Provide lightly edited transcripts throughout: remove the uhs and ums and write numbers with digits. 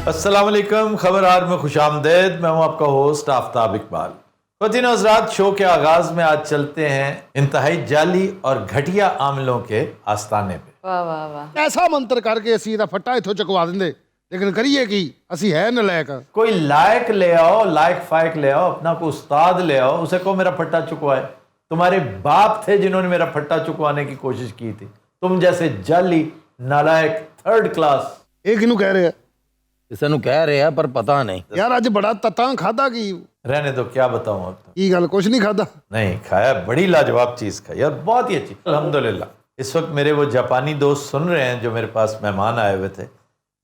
अस्सलाम वालेकुम, खबरहार में खुशामदेद। मैं हूं आपका होस्ट आफ्ताब इकबाल। ख़वातीन और हज़रात, शो के आगाज में आज चलते हैं इंतहाई जाली और घटिया आमलों के आस्ताने पे। वाह वाह वाह। ऐसा मंत्र करके असी ਇਹਦਾ फट्टा इथों चकवा देंगे, लेकिन करिए की असी है नलायक। कोई लायक ले आओ, लायक फायक ले आओ, अपना कोई उस्ताद ले आओ, उसे को मेरा फट्टा चुकवाए। तुम्हारे बाप थे जिन्होंने मेरा फट्टा चुकवाने की कोशिश की थी। तुम जैसे जाली नालायक थर्ड क्लास। ਇਹ ਕਿਹਨੂੰ ਕਹਿ ਰਿਹਾ ਕਿਸੇ ਨੂੰ ਕਹਿ ਰਿਹਾ ਪਰ ਪਤਾ ਨਹੀਂ। यार ਅੱਜ बड़ा तत्ता खादा की रहने दो, क्या बताऊं अब तो। की गल कुछ नहीं खादा। नहीं खाया, बड़ी लाजवाब चीज खाई और बहुत ही अच्छी, अल्हम्दुलिल्लाह। इस वक्त मेरे वो जापानी दोस्त सुन रहे हैं जो मेरे पास मेहमान आए हुए थे।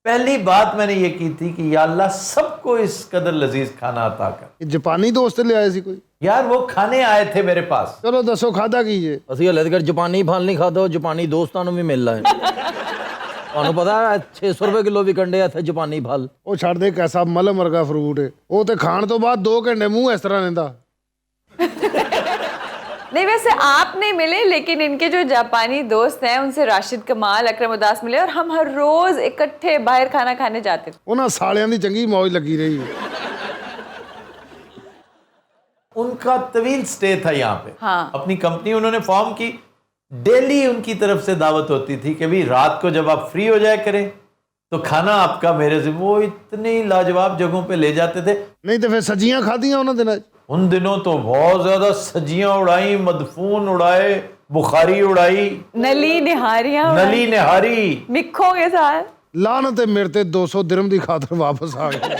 पहली बात मैंने ये की थी कि या अल्लाह सबको इस कदर लजीज खाना अता कर। ਇਹ जापानी दोस्त ले आए सी कोई? यार वो खाने आए थे मेरे पास। चलो दसो खादा की जे? ਅਸੀਂ ਹਲੇ ਤੱਕ ਜਾਪਾਨੀ ਫਲ ਨਹੀਂ ਖਾਦਾ, ਜਾਪਾਨੀ ਦੋਸਤਾਂ ਨੂੰ ਵੀ ਮਿਲਣਾ ਹੈ। ਤੁਹਾਨੂੰ ਪਤਾ 600 ਰੁਪਏ ਕਿਲੋ ਵਿਕਣ ਦੇ ਇੱਥੇ ਜਾਪਾਨੀ ਫਲ। ਉਹ ਛੱਡ ਦੇ, ਕੈਸਾ ਮਲਮ ਵਰਗਾ ਫਰੂਟ ਹੈ ਉਹ, ਤੇ ਖਾਣ ਤੋਂ ਬਾਅਦ 2 ਘੰਟੇ ਮੂੰਹ ਇਸ ਤਰ੍ਹਾਂ ਰਹਿੰਦਾ। नहीं वैसे आप नहीं मिले, लेकिन इनके जो जापानी दोस्त हैं उनसे राशिद कमाल, अकरम उदास मिले और हम हर रोज इकट्ठे बाहर खाना खाने जाते थे। ਉਹਨਾਂ ਸਾਲਿਆਂ ਦੀ ਚੰਗੀ मौज लगी रही। उनका तवील स्टे था यहाँ पे। हाँ। अपनी कंपनी उन्होंने फॉर्म की। डेली उनकी तरफ से दावत होती थी कि भाई रात को जब आप फ्री हो जाया करें तो खाना आपका मेरे से। वो इतनी लाजवाब जगहों पे ले जाते थे। नहीं तो फिर सजियां खादियां ਉਹਨਾਂ ਦਿਨਾਂ 'ਚ? उन दिनों तो बहुत ज्यादा सजियां उड़ाई, मदफून उड़ाए, बुखारी उड़ाई, नली निहारियां, नली निहारी। मिखों के साथ। ਲਾਨਤ ਹੈ ਮੇਰੇ ਤੇ 200 ਦਿਰहम ਦੀ ਖਾਤਰ ਵਾਪਸ ਆ ਗਏ।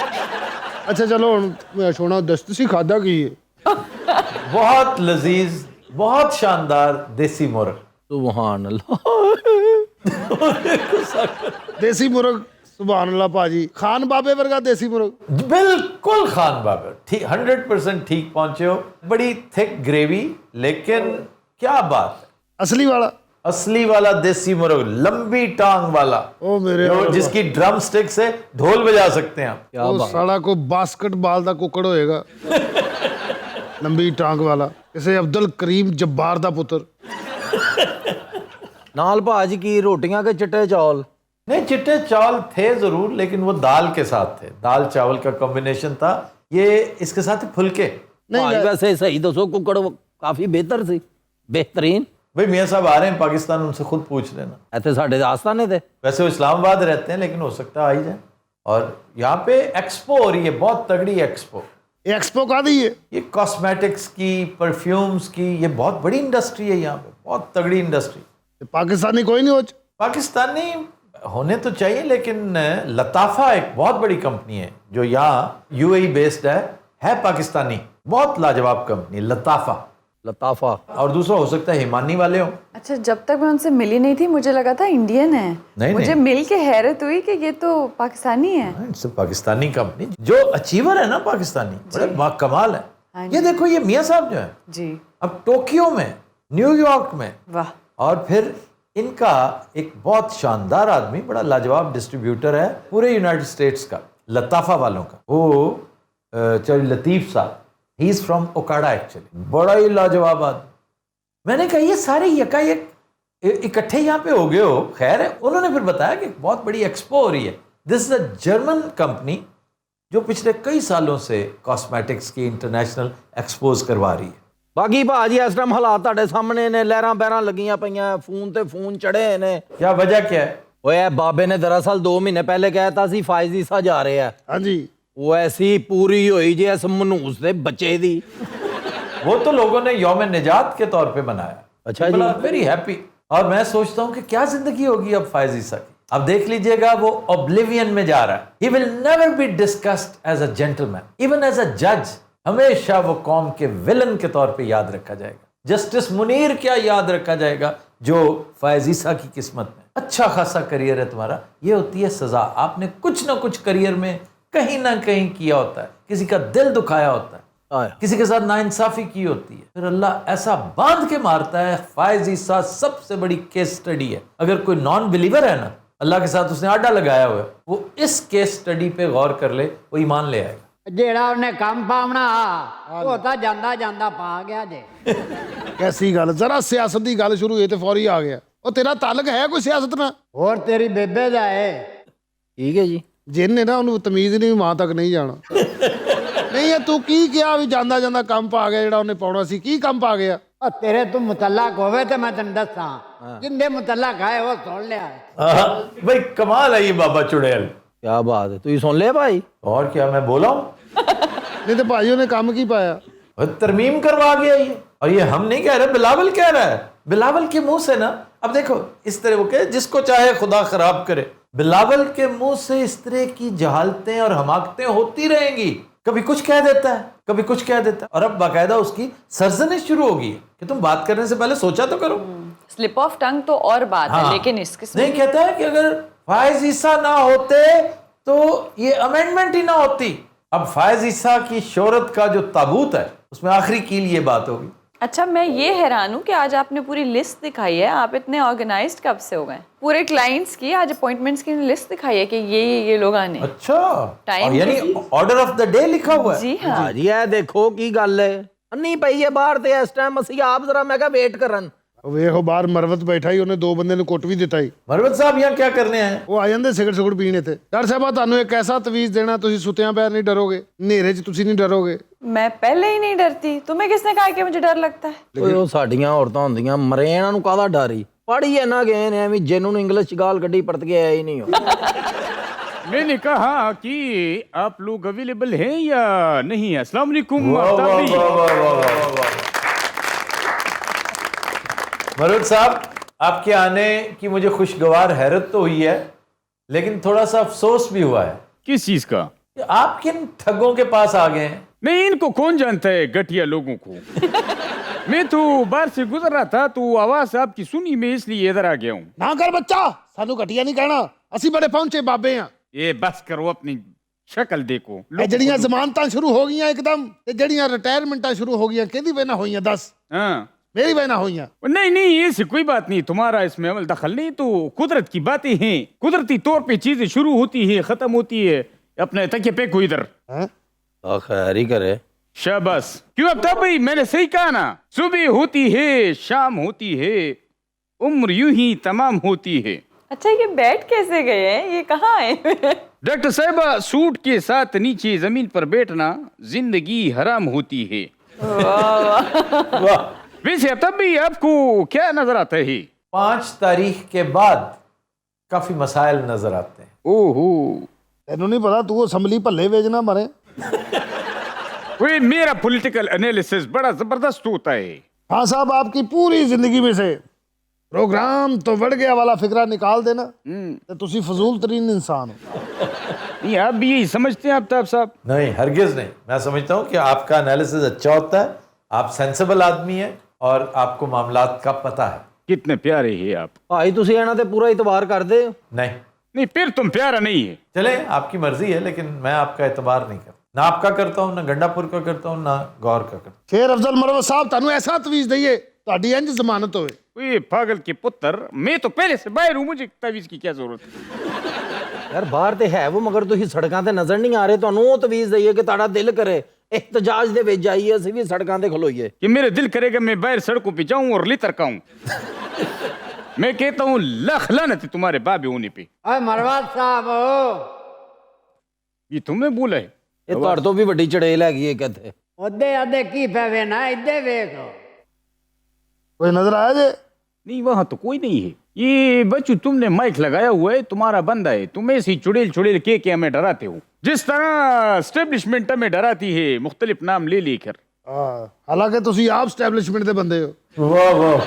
ਅੱਛਾ ਚਲੋ ਹੁਣ ਮੈਂ ਸੋਣਾ ਦਸਤ ਸੀ ਖਾਦਾ ਕੀ ਹੈ? बहुत लजीज, बहुत शानदार देसी मुर्ग। ਸੁਭਾਨ ਅੱਲਾਹ। देसी मुर्ग, सुभान अल्लाह भाजी। खान बाबे वर्गा देसी मुर्ग। बिल्कुल खान बाबर, ठीक 100% ठीक पहुंचे हो। बड़ी थिक ग्रेवी, लेकिन क्या बात है, असली वाला, असली वाला देसी मुर्ग, लंबी टांग वाला, ओ मेरे जो जिसकी ड्रम स्टिक से ढोल बजा सकते हैं आप। क्या ਉਹ ਬਾत। ਸਾਲਾ ਕੋ ਬਾਸਕਟਬਾਲ ਦਾ ਕੁੱਕੜ ਹੋਏਗਾ। ਲੰਬੀ ਟਾਂਗ ਵਾਲਾ, ਕਿਸੇ ਅਬਦੁਲ ਕਰੀਮ ਜੱਬਾਰ ਦਾ ਪੁੱਤਰ। ਨਾਲ ਭਾਜ ਕੀ ਰੋਟੀਆਂ ਕੇ ਚਿੱਟੇ ਚੌਲ? नहीं, चिट्टे चावल थे जरूर, लेकिन वो दाल के साथ थे। दाल चावल का कॉम्बिनेशन था। ये इसके साथ फुलके। ਭਾਜ ਵੈਸੇ ਸਹੀ ਦੱਸੋ, ਕੁੱਕੜ ਕਾਫੀ ਬਿਹਤਰ ਸੀ, बेहतरीन। भाई मियाँ साहब आ रहे हैं पाकिस्तान, उनसे खुद पूछ लेना। ਇੱਥੇ ਸਾਡੇ आस्थाने थे। वैसे वो इस्लामाबाद रहते हैं, लेकिन हो सकता है आ ही जाए। और यहाँ पे एक्सपो हो रही है, बहुत तगड़ी एक्सपो। ਇਹ ਐਕਸਪੋ ਕਾਦੀ ਹੈ? ये कॉस्मेटिक्स की, परफ्यूम्स की, ये बहुत बड़ी इंडस्ट्री है यहाँ पे, बहुत तगड़ी इंडस्ट्री। ਤੇ ਪਾਕਿस्तानी कोई नहीं हो? पाकिस्तानी होने तो चाहिए, लेकिन लताफा एक बहुत बड़ी कंपनी है जो यहाँ यूएई बेस्ड है पाकिस्तानी। बहुत लाजवाब कंपनी लताफा। लताफा। और दूसरा हो सकता है हिमानी वाले हो। अच्छा, जब तक मैं उनसे मिली नहीं थी मुझे लगा था इंडियन है। नहीं, मुझे नहीं। मिल के हैरत हुई कि ये तो पाकिस्तानी है। It's Pakistani company. जो अचीवर है ना पाकिस्तानी, बड़े कमाल है। हाँ जी। ये देखो, ये मियाँ साहब जो है जी अब टोक्यो में, न्यूयॉर्क में, वाह। और फिर इनका एक बहुत शानदार आदमी, बड़ा लाजवाब डिस्ट्रीब्यूटर है पूरे यूनाइटेड स्टेट्स का, लताफा वालों का। वो चलो लतीफ साहब, he is from Okada actually. बड़ा ही लाजवाब आदमी। मैंने कहा ये सारे यकायक इकट्ठे यहाँ पे हो गए हो। खैर है, उन्होंने फिर बताया कि बहुत बड़ी एक्सपो हो रही है। This is a German company जो पिछले कई सालों से कॉस्मेटिक्स की इंटरनेशनल एक्सपोज करवा रही है। ਬਾਕੀ ਭਾਜੀ ਇਸ ਟਾਈਮ ਹਾਲਾਤ ਤੁਹਾਡੇ ਸਾਹਮਣੇ ਨੇ, ਲਹਿਰਾਂ ਬਹਿਰਾਂ ਲੱਗੀਆਂ ਪਈਆਂ, ਫੋਨ ਤੇ ਫੋਨ ਚੜੇ ਨੇ। क्या वजह क्या है? ਓਏ ਬਾਬੇ ਨੇ ਦਰਅਸਲ 2 ਮਹੀਨੇ ਪਹਿਲੇ ਕਹਿਤਾ ਸੀ ਫਾਇਜ਼ੀ ਸਾ ਜਾ ਰਹੇ ਆ। ਹਾਂਜੀ। ਉਹ ਐਸੀ ਪੂਰੀ ਹੋਈ ਜੇ ਇਸ ਮਨੂਸ ਦੇ ਬੱਚੇ ਦੀ। वो तो लोगों ने यौम निजात के तौर पे मनाया। अच्छा जी। Very happy. और मैं सोचता हूँ कि क्या जिंदगी होगी अब फायज ईसा की। अब देख लीजिएगा, वो ओब्लिवियन में जा रहा है। He will never be discussed as a gentleman, even as a जज। हमेशा वो कौम के विलन के तौर पे याद रखा जाएगा। जस्टिस मुनीर क्या याद रखा जाएगा जो फायज ईसा की किस्मत में। अच्छा खासा करियर है तुम्हारा, ये होती है सजा। आपने कुछ ना कुछ करियर में कहीं ना कहीं किया होता है, किसी का दिल दुखाया होता है, आया। किसी के साथ नाइंसाफी की होती है, फिर अल्लाह ऐसा बांध के मारता है। फायज ईसा सबसे बड़ी केस स्टडी है। अगर कोई नॉन बिलीवर है ना, अल्लाह के साथ उसने आडा लगाया हुआ है, वो इस केस स्टडी पे गौर कर ले, वो ईमान ले आएगा। ਜਿਹੜਾ ਉਹਨੇ ਕੰਮ ਪਾਉਣਾ ਉਹ ਤਾਂ ਜਾਂਦਾ ਜਾਂਦਾ ਪਾ ਗਿਆ ਜੇ। कैसी गल, जरा सियासत की गल शुरू हुई तो फौरी आ गया। और तेरा ताल्लुक है कोई सियासत ना? ਹੋਰ ਤੇਰੀ ਬੇਬੇ ਦਾ ਏ। ਠੀਕ ਹੈ ਜੀ। ਜਿਹਨੇ ਨਾ ਉਹਨੂੰ ਤਮੀਜ਼ ਨਹੀਂ ਮਾਂ ਤੱਕ ਨਹੀਂ ਜਾਣਾ ਨਹੀਂ ਇਹ ਤੂੰ ਕੀ ਕਿਹਾ ਵੀ ਜਾਂਦਾ ਜਾਂਦਾ ਕੰਮ ਪਾ ਗਿਆ ਜਿਹੜਾ ਉਹਨੇ ਪਾਉਣਾ ਸੀ ਕੀ ਕੰਮ ਪਾ ਗਿਆ ਉਹ ਤੇਰੇ ਤੋਂ ਮੁਤਲਕ ਹੋਵੇ ਤੇ ਮੈਂ ਤੈਨੂੰ ਦੱਸਾਂ ਜਿੰਦੇ ਮੁਤਲਕ ਆਏ ਉਹ ਸੁਣ ਲਿਆ हाँ, भाई कमाल है ये बाबा चुड़ैल। क्या बात है, तू सुन ले भाई। और क्या मैं बोला हूँ? ਨਹੀਂ ਤੇ ਭਾਜੀ ਉਹਨੇ ਕੰਮ ਕੀ ਪਾਇਆ और तरमीम करवा गया ये, और ये हम नहीं कह रहे, बिलावल कह रहा है। बिलावल के मुंह से ना, अब देखो इस तरह वो कहे जिसको चाहे खुदा खराब करे, बिलावल के मुंह से इस तरह की जहालतें और हमाकतें होती रहेंगी। कभी कुछ कह देता है, कभी कुछ कह देता है, और अब बाकायदा उसकी सरजनिश शुरू होगी कि तुम बात करने से पहले सोचा तो करो। स्लिप ऑफ टंग तो और बात है, हाँ। लेकिन इस किस्म नहीं, कहता है कि अगर फायज ईसा ना होते तो ये अमेंडमेंट ही ना होती। अब फायज ईसा की शोहरत का जो ताबूत है उसमें आखिरी कील ये बात होगी। अच्छा, मैं ये हैरान हूँ कि आज आपने पूरी लिस्ट दिखाई है। आप इतने ऑर्गेनाइज्ड कब से हो गए? पूरे क्लाइंट्स की आज अपॉइंटमेंट्स की लिस्ट दिखाई है कि ये लोग आने। अच्छा, Time और यानी ऑर्डर ऑफ द डे लिखा हुआ है। जी हाँ। ਭਾਜੀ ਇਹ ਦੇਖੋ ਕੀ ਗੱਲ ਹੈ, ਅੰਨੀ ਪਈ ਹੈ ਬਾਹਰ ਤੇ ਇਸ ਟਾਈਮ ਅਸੀਂ ਆਪ ਜ਼ਰਾ ਮੈਂ ਕਿਹਾ ਵੇਟ ਕਰਨ। ਉਹ ਵੇਖੋ ਬਾਹਰ ਮਰਵਤ ਬੈਠਾ ਹੀ ਉਹਨੇ ਦੋ ਬੰਦੇ ਨੂੰ ਕੁੱਟ ਵੀ ਦਿੱਤਾ ਹੀ मरवत साहब यहाँ क्या करने आए? ਉਹ ਆ ਜਾਂਦੇ ਸਿਗਰਟ ਸੁਗਰਟ ਪੀਣ ਇੱਥੇ ਡਾਕਟਰ ਸਾਹਿਬਾ ਤੁਹਾਨੂੰ ਇੱਕ ਐਸਾ ਤਵੀਜ਼ ਦੇਣਾ ਤੁਸੀਂ ਸੁੱਤਿਆਂ ਪੈਰ ਨਹੀਂ ਡਰੋਗੇ ਹਨੇਰੇ 'ਚ ਤੁਸੀਂ ਨਹੀਂ ਡਰੋਗੇ मैं पहले ही नहीं डरती, तुम्हें किसने कहा कि मुझे डर लगता है? ਓਏ ਉਹ ਸਾਡੀਆਂ ਔਰਤਾਂ ਹੁੰਦੀਆਂ ਮਰੇ ਇਹਨਾਂ ਨੂੰ ਕਾਹਦਾ ਡਰ ਹੀ ਪੜ੍ਹੀ ਇਹਨਾਂ ਗਏ ਨੇ ਐਵੇਂ ਜਿਹਨੂੰ ਇੰਗਲਿਸ਼ ਚ ਗਾਲ ਕੱਢੀ ਪਰਤ ਕੇ ਆਇਆ ਹੀ ਨਹੀਂ ਉਹ। मैंने कहा कि आप लोग अवेलेबल हैं या नहीं है। अस्सलाम वालेकुम वाह, वाह, आफ्ताब वाह, वाह, वाह, वाह, वाह। मरवत साहब, आपके आने की मुझे खुशगवार हैरत तो हुई है, लेकिन थोड़ा सा अफसोस भी हुआ है किस चीज का? कि आप किन ठगों के पास आ गए हैं। नहीं, इनको कौन जानता है घटिया लोगों को। मैं तो बाहर से गुजर रहा था तो आवाज आपकी सुनी, मैं इसलिए इधर आ गया हूँ। ਨਾ ਕਰ ਬੱਚਾ ਸਾਨੂੰ ਘਟੀਆ ਨਹੀਂ ਕਹਿਣਾ ਅਸੀਂ ਬੜੇ ਪਹੁੰਚੇ ਬਾਬੇ ਆ ये बस करो, अपनी शक्ल देखो। ਇਹ ਜਿਹੜੀਆਂ ਜ਼ਮਾਨਤਾਂ ਸ਼ੁਰੂ ਹੋ ਗਈਆਂ ਇੱਕਦਮ ਤੇ ਜਿਹੜੀਆਂ ਰਿਟਾਇਰਮੈਂਟਾਂ ਸ਼ੁਰੂ ਹੋ ਗਈਆਂ ਕਿਹਦੀ ਵਜ੍ਹਾ ਨਾਲ ਹੋਈਆਂ ਦੱਸ हाँ, ਮੇਰੀ ਵਜ੍ਹਾ ਨਾਲ ਹੋਈਆਂ नहीं नहीं, ऐसी कोई बात नहीं, तुम्हारा इसमें अमल दखल नहीं। तो कुदरत की बातें हैं, कुदरती तौर पे चीजें शुरू होती है खत्म होती है। अपने तकिए पे को इधर ਹੈ ਆ ਖੈਰ ही करे। शाबाश। क्यों आफ्ताब भाई, मैंने सही कहा ना? सुबह होती है, शाम होती है, उम्र यूं ही तमाम होती है। अच्छा, ये बैठ कैसे गए हैं? ये कहाँ आए हुए हैं? डॉक्टर साहबा, सूट के साथ नीचे जमीन पर बैठना जिंदगी हराम होती है। वाह। वैसे आफ्ताब भाई, आपको क्या नजर आता है? 5 तारीख के बाद काफी मसाइल नजर आते हैं। ओहो, ਤੈਨੂੰ ਨਹੀਂ ਪਤਾ ਤੂੰ ਅਸੈਂਬਲੀ ਭੱਲੇ ਵੇਚਣਾ ਮਾਰੇ वे मेरा पॉलिटिकल एनालिसिस बड़ा जबरदस्त होता है। हाँ साहब आपकी पूरी जिंदगी में से प्रोग्राम तो बढ़ गया वाला फिक्रा निकाल देना तो तुसी फजूल तरीन इंसान हो नहीं, आप भी यही समझते हैं आफ्ताब साहब? नहीं, हरगिज नहीं। मैं समझता हूँ कि आपका एनालिसिस अच्छा होता है, आप सेंसिबल आदमी हैं और आपको मामलात का पता है। कितने प्यारे हैं आप। ਭਾਈ ਤੁਸੀਂ ਇਹਨਾਂ ਤੇ ਪੂਰਾ ਇਤਬਾਰ ਕਰਦੇ ਹੋ। नहीं, नहीं, फिर तुम प्यारा नहीं है। चले आपकी मर्जी है, लेकिन मैं आपका एतबार नहीं करता। ना आपका करता हूँ, ना गंडापुर का करता हूँ, ना गौर का करता शेर अफजल मरवत साहब ਤੁਹਾਨੂੰ ऐसा तवीज दईए ਤੁਹਾਡੀ इंज जमानत होवे वे पागल के पुत्र, मैं तो पहले से बाहर हूँ, मुझे तवीज की क्या जरूरत है? ਯਾਰ ਬਾਹਰ ਤੇ ਹੈ ਉਹ ਮਗਰ ਤੁਸੀਂ ਸੜਕਾਂ ਤੇ ਨਜ਼ਰ ਨਹੀਂ ਆ ਰਹੇ, ਤੁਹਾਨੂੰ ਉਹ ਤਵੀਜ਼ ਦਈਏ ਕਿ ਤੁਹਾਡਾ ਦਿਲ ਕਰੇ ਇhtਜਾਜ ਦੇ ਵਿੱਚ ਜਾਈਏ, ਅਸੀਂ ਵੀ ਸੜਕਾਂ ਤੇ ਖਲੋਈਏ। कि मेरे दिल करेगा मैं बाहर सड़कों पे जाऊं और लितर खाऊं। मैं कहता हूँ लाख लानत है तुम्हारे बाबे होने पे। ਓਏ ਮਰਵਾਦ ਸਾਹਿਬ ये तुमने बोला है? ਇਹ ਤੁਹਾਡੇ ਤੋਂ ਵੀ ਵੱਡੀ ਚੜੇਲ ਹੈਗੀ ਹੈ ਕਿੱਥੇ। ਉਹਦੇ ਅੱਧੇ ਕੀ ਪਵੇ ਨਾ ਇੱਦੇ ਵੇਖੋ कोई नजर आया जे नहीं, वहां तो कोई नहीं है। ये बच्चू, तुमने माइक लगाया हुआ है, तुम्हारा बंदा है, तुम ऐसी चुड़ैल चुड़ैल के हमें डराते हो, जिस तरह स्टेब्लिशमेंट हमें डराती है मुख्तलिफ नाम ले लेकर। हालांकि ਤੁਸੀਂ ਆਪ ਸਟੈਬਲਿਸ਼ਮੈਂਟ ਦੇ ਬੰਦੇ ਹੋ हूँ। वाह वाह।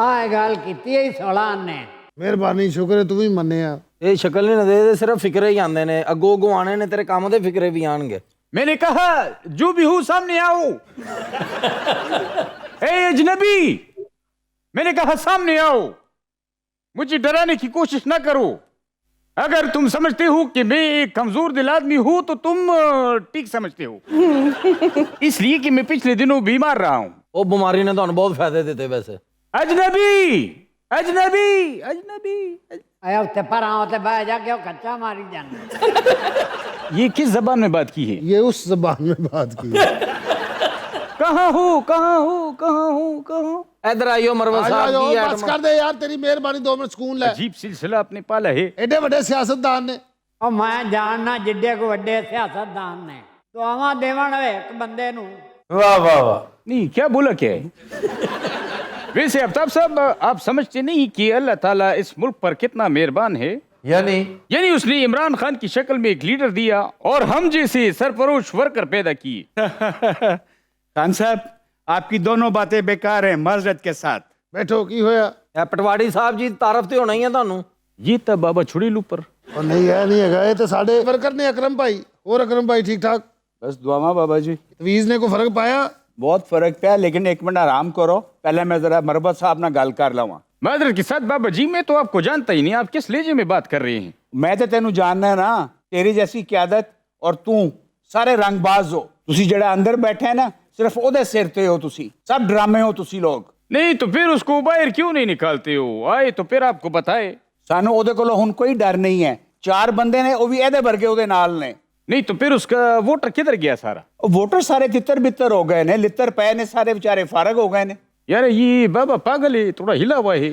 ਆਹ ਗੱਲ ਕੀਤੀ ਹੈ ਸੋਲਾਨ ਨੇ ਮਿਹਰਬਾਨੀ ਸ਼ੁਕਰ ਹੈ ਤੂੰ ਵੀ ਮੰਨਿਆ ਇਹ ਸ਼ਕਲ ਨਹੀਂ ਨਦੇ ਇਹਦੇ ਸਿਰਫ ਫਿਕਰੇ ਹੀ ਆਉਂਦੇ ਨੇ, ਅੱਗੋਂ ਅੱਗੋਂ ਆਣੇ ਨੇ ਤੇਰੇ ਕੰਮ ਦੇ ਫਿਕਰੇ ਵੀ ਆਣਗੇ। मैंने कहा जो भी हो सामने आओ। ए अजनबी, मैंने कहा सामने आओ, मुझे डराने की कोशिश ना करो। अगर तुम समझते हो कि मैं एक कमजोर दिल आदमी हूं तो तुम ठीक समझते हो। इसलिए कि मैं पिछले दिनों बीमार रहा हूं। ਉਹ ਬਿਮਾਰੀ ਨੇ ਤੁਹਾਨੂੰ ਬਹੁਤ ਫਾਇਦੇ ਦਿੱਤੇ ਵੈਸੇ। अजनबी, अजनबी, अजनबी, ਆਇਆ ਉੱਤੇ ਪਰਾਂ ਉੱਤੇ ਬਹਿ ਜਾ ਕੇ ਉਹ ਕੱਚਾ ਮਾਰੀ ਜਾਂਦਾ ये किस जबान में बात की है? ये उस जबान में बात की है। कहाँ हो, कहाँ हो, कहाँ हो, कहाँ हो? ਇੱਧਰ ਆਇਓ ਮਰਵਤ आ ਸਾਹਿਬ जाओ, ਕੀ बस कर दे यार तेरी मेहरबानी 2 मिनट सुकून ले अजीब सिलसिला आपने पाला है। एडे बड़े सियासतदान ने ਉਹ ਮੈਂ ਜਾਣਨਾ ਜਿੱਡੇ ਕੋ ਵੱਡੇ ਸਿਆਸਤਦਾਨ ਨੇ ਦੁਆਵਾਂ ਦੇਵਣ ਇੱਕ ਬੰਦੇ ਨੂੰ वाह वाह वाह। नहीं, क्या बोला क्या है? वैसे आफ्ताब साहब, आप समझते नहीं कि अल्लाह ताला इस मुल्क पर कितना मेहरबान है? यानी उसने इमरान खान की शक्ल में एक लीडर दिया और हम जैसे सरफरोश वर्कर पैदा किए। खान साहब, आपकी दोनों बातें बेकार हैं, माजरत के साथ। ਬੈਠੋ ਕੀ ਹੋਇਆ ਇਹ ਪਟਵਾਰੀ ਸਾਹਿਬ ਜੀ ਤਾਰਫ ਤੇ ਹੋਣਾ ਹੀ ਆ ਤੁਹਾਨੂੰ। ये था बाबा छुड़ेलू पर। ਉਹ ਨਹੀਂ ਇਹ ਨਹੀਂ ਹੈਗਾ ਇਹ ਤੇ ਸਾਡੇ ਵਰਕਰ ਨੇ ਅਕਰਮ ਭਾਈ। ਹੋਰ ਅਕਰਮ ਭਾਈ ਠੀਕ ਠਾਕ? बस दुआवा बाबा जी। ਤਵੀਜ਼ ਨੇ ਕੋਈ ਫਰਕ ਪਾਇਆ? बहुत फर्क पिया, लेकिन एक मिनट आराम करो, पहले मैं जरा मरबत साहब ना गल कर लवा। माजरत के साथ बाबा जी, मैं तो आपको जानता ही नहीं, आप किस लहजे में बात कर रहे हैं? मैं तो तेनू जानना है ना, तेरी जैसी क्यादत और तू सारे रंगबाज हो। तुसी जेड़ा अंदर बैठे है ना, सिर्फ ओदे सिर ते हो, तुसी सब ड्रामे हो तुसी लोग। नहीं तो फिर उसको बाहर क्यों नहीं निकालते हो? आए तो फिर आपको बताए। सानू ओदे कोलों हुण कोई डर नहीं है। 4 बंदे ने, वो भी एदे वर्गे ओदे नाल ने। नहीं तो फिर उसका वोटर किधर गया सारा? वोटर सारे तितर बितर हो गए ने, लितर पे ने, सारे बेचारे फारग हो गए ने। यार ये बाबा पागल है, थोड़ा हिला हुआ है।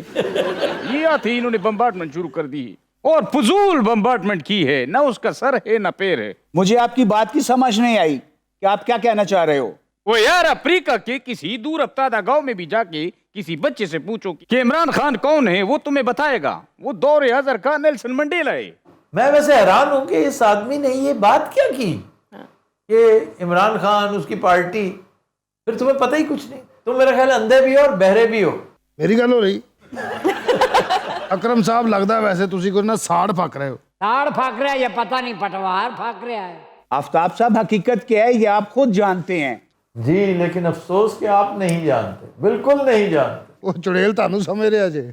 ये आते इन्होंने बम्बार्टमेंट शुरू कर दी और फजूल बम्बार्टमेंट की है, ना उसका सर है ना पैर है। मुझे आपकी बात की समझ नहीं आई कि आप क्या कहना चाह रहे हो। वो यार अफ्रीका के किसी दूर अफ्तादा गांव में भी जाके किसी बच्चे से पूछो कि इमरान खान कौन है, वो तुम्हें बताएगा। वो दौरे हज़र का नेल्सन मंडेला है। मैं वैसे हैरान हूं कि इस आदमी ने ये बात क्या की कि इमरान खान उसकी पार्टी, फिर तुम्हें पता ही कुछ नहीं। तुम मेरा ख्याल अंधे भी हो और बहरे भी हो। ਮੇਰੀ ਗੱਲ ਹੋ ਰਹੀ ਅਕਰਮ ਸਾਹਿਬ ਲੱਗਦਾ ਵੈਸੇ ਤੁਸੀਂ ਕੋਈ ਨਾ ਸਾੜ ਫੱਕ ਰਹੇ ਹੋ। ਤਾੜ ਫੱਕ ਰਿਹਾ ਜਾਂ ਪਤਾ ਨਹੀਂ ਪਟਵਾਰ ਫੱਕ ਰਿਹਾ ਹੈ। आफ्ताब साहब, हकीकत क्या है ये आप खुद जानते हैं। जी, लेकिन अफसोस कि आप नहीं जानते, बिल्कुल नहीं जानते। ਉਹ ਚੁੜੇਲ ਤੁਹਾਨੂੰ ਸਮਝ ਰਿਹਾ ਜੇ।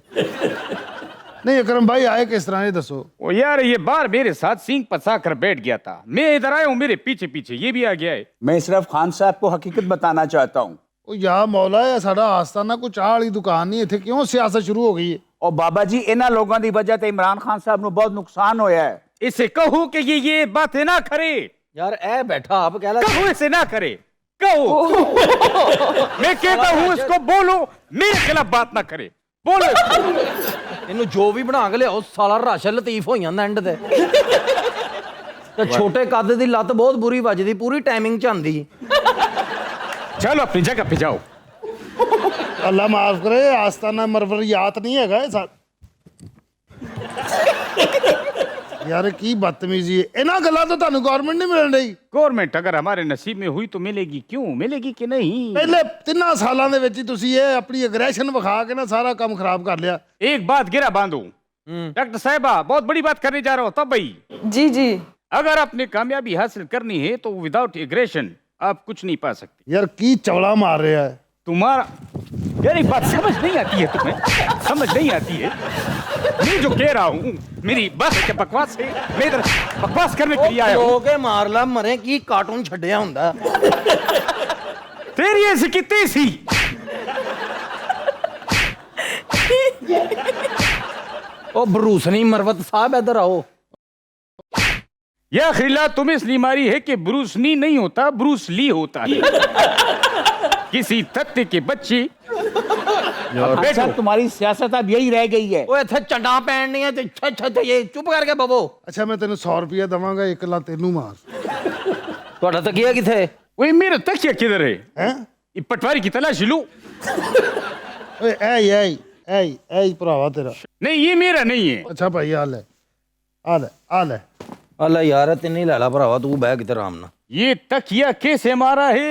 नहीं अकरम भाई आए किस तरह ये दसो। वो यार ये बार मेरे साथ सींग पसा कर बैठ गया था, मैं इधर आया हूँ, मेरे पीछे पीछे ये भी आ गया है। मैं सिर्फ खान साहब को हकीकत बताना चाहता हूँ। ਉਹ ਯਾ ਮੌਲਾ ਹੈ ਸਾਡਾ ਆਸਤਾਨਾ ਕੋਈ ਚਾਹ ਵਾਲੀ ਦੁਕਾਨ ਨਹੀਂ ਇੱਥੇ ਕਿਉਂ ਸਿਆਸਤ ਸ਼ੁਰੂ ਹੋ ਗਈ ਹੈ। और बाबा जी, इन्हां लोगों की वजह से इमरान खान साहब को बहुत नुकसान होया है। इसे कहो कि ये बातें ना करे। ਯਾਰ ਇਹ ਬੈਠਾ ਆਪ ਕਹਿ ਲਾ कहो इसे ना करे, कहो। मैं कहता हूँ इसको बोलो, मेरे खिलाफ बात ना करे, बोलो। ਇਹਨੂੰ ਜੋ ਵੀ ਬਣਾ ਕੇ ਲਿਆਓ, ਸਾਲਾ ਰਾਸ਼ਦ ਲਤੀਫ ਹੋ ਜਾਂਦਾ ਐਂਡ ਤੇ। ਤੇ ਛੋਟੇ ਕੱਦ ਦੀ ਲੱਤ ਬਹੁਤ ਬੁਰੀ ਵੱਜਦੀ, ਪੂਰੀ ਟਾਈਮਿੰਗ ਚ ਆਂਦੀ। चलो अपनी जगह पे जाओ। ਅੱਲਾ ਮਾਫ ਕਰੇ ਆਸਤਾਨਾ ਮਰਵਰਿਆਤ ਨਹੀਂ ਹੈਗਾ ਇਹ ਯਾਰ ਕੀ ਬਦਤਮੀਜ਼ੀ ਹੈ। ਇਹਨਾਂ ਗੱਲਾਂ ਤੋਂ ਤੁਹਾਨੂੰ ਗਵਰਨਮੈਂਟ ਨਹੀਂ ਮਿਲਣ ਰਹੀ। गवर्नमेंट अगर हमारे नसीब में हुई तो मिलेगी, क्यों मिलेगी कि नहीं? ਪਹਿਲੇ 3 ਸਾਲਾਂ ਦੇ ਵਿੱਚ ਹੀ ਤੁਸੀਂ ਇਹ ਆਪਣੀ ਐਗਰੈਸ਼ਨ ਵਿਖਾ ਕੇ ਨਾ ਸਾਰਾ ਕੰਮ ਖਰਾਬ ਕਰ ਲਿਆ। एक बात गिरा बांधू, डॉक्टर साहिबा बहुत बड़ी बात करने जा रहा हूँ तब भाई। जी जी। अगर आपने कामयाबी हासिल करनी है तो विदाउट एग्रेशन आप कुछ नहीं पा सकते। ਯਾਰ ਕੀ ਚਵਲਾ ਮਾਰ ਰਿਹਾ है। तुम्हारा यार एक बात समझ नहीं आती है तुम्हें, समझ नहीं आती है। मैं जो कह रहा हूँ मेरी बात है, बकवास है, मैं इधर बकवास करने के लिए आया हूँ। ਹੋ ਕੇ ਮਾਰ ਲਾ ਮਰੇ ਕੀ ਕਾਰਟੂਨ ਛੱਡਿਆ ਹੁੰਦਾ। तेरी ऐसी कितनी सी। ਉਹ ਬਰੂਸਨੀ ਮਰਵਤ ਸਾਹਿਬ ਇੱਧਰ ਆਓ। यह खिला तुम्हें इसलिए मारी है कि ब्रूस ली नहीं होता, ब्रूस ली होता है। किसी तथ्य के बच्चे। खान साहब, तुम्हारी सियासत अब यही रह गई है। ਓਏ ਇੱਥੇ ਚੰਡਾ ਪੈਣੀਆਂ ਤੇ ਛੱਛ ਇਹ ਚੁੱਪ ਕਰਕੇ ਬਵੋ। ਅੱਛਾ ਮੈਂ ਤੈਨੂੰ 100 ਰੁਪਇਆ ਦਵਾਂਗਾ, ਇੱਕ ਲਾ ਤੈਨੂੰ ਮਾਰ। ਤੁਹਾਡਾ ਤਕੀਆ ਕਿੱਥੇ? वही मेरा तकिया किधर है? हैं ये पटवारी की तलाशी लो। ਓਏ ਐ ਭਰਾਵਾ ਤੇਰਾ। नहीं ये मेरा नहीं है। ਅੱਛਾ ਭਾਈ ਆ ਲੈ ਆ ਲੈ। ਅੱਲਾ ਯਾਰ ਤਿੰਨੇ ਲੈ ਲਾ ਭਰਾਵਾ, ਤੂੰ ਬਹਿ ਕਿਤੇ ਆਰਾਮ ਨਾਲ। ये तकिया कैसे मारा है?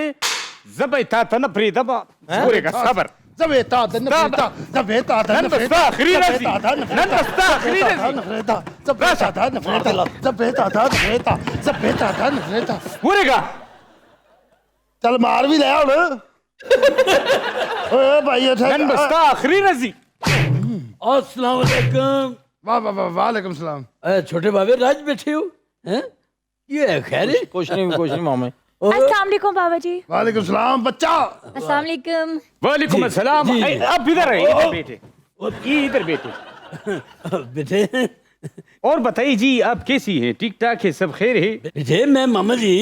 जबैता तनफरी दबा पूरे का सबर। ਜ਼ਬੇਤਾ ਦਨ ਫਰੇਤਾ ਜ਼ਬੇਤਾ ਦਨ ਫਰੇਤਾ नन बस्ताखरी ਜ਼ਬੇਤਾ पूरे का। ਚੱਲ ਮਾਰ ਵੀ ਲੈ ਹੁਣ। ਓਏ ਭਾਈ नन बस्ताखरी रजी। अस्सलाम वालेकुम। ਵਾਹ ਵਾਲੇਕਮ ਸਲਾਮ। छोटे बाबे राज बैठे हो हैं? ये है खैर है? ਕੁਛ ਨਹੀਂ ਮਾਮੇ। अस्सलाम वालेकुम बाबा जी। वालेकुम सलाम बच्चा। अस्सलाम वालेकुम। वालेकुम अस्सलाम। जी। आप इधर आइए, इधर बैठे, ये इधर बैठे। बेटे और बताइए जी, आप कैसी हैं? ठीक ठाक है, सब खैर है? बेटे मैं मामा जी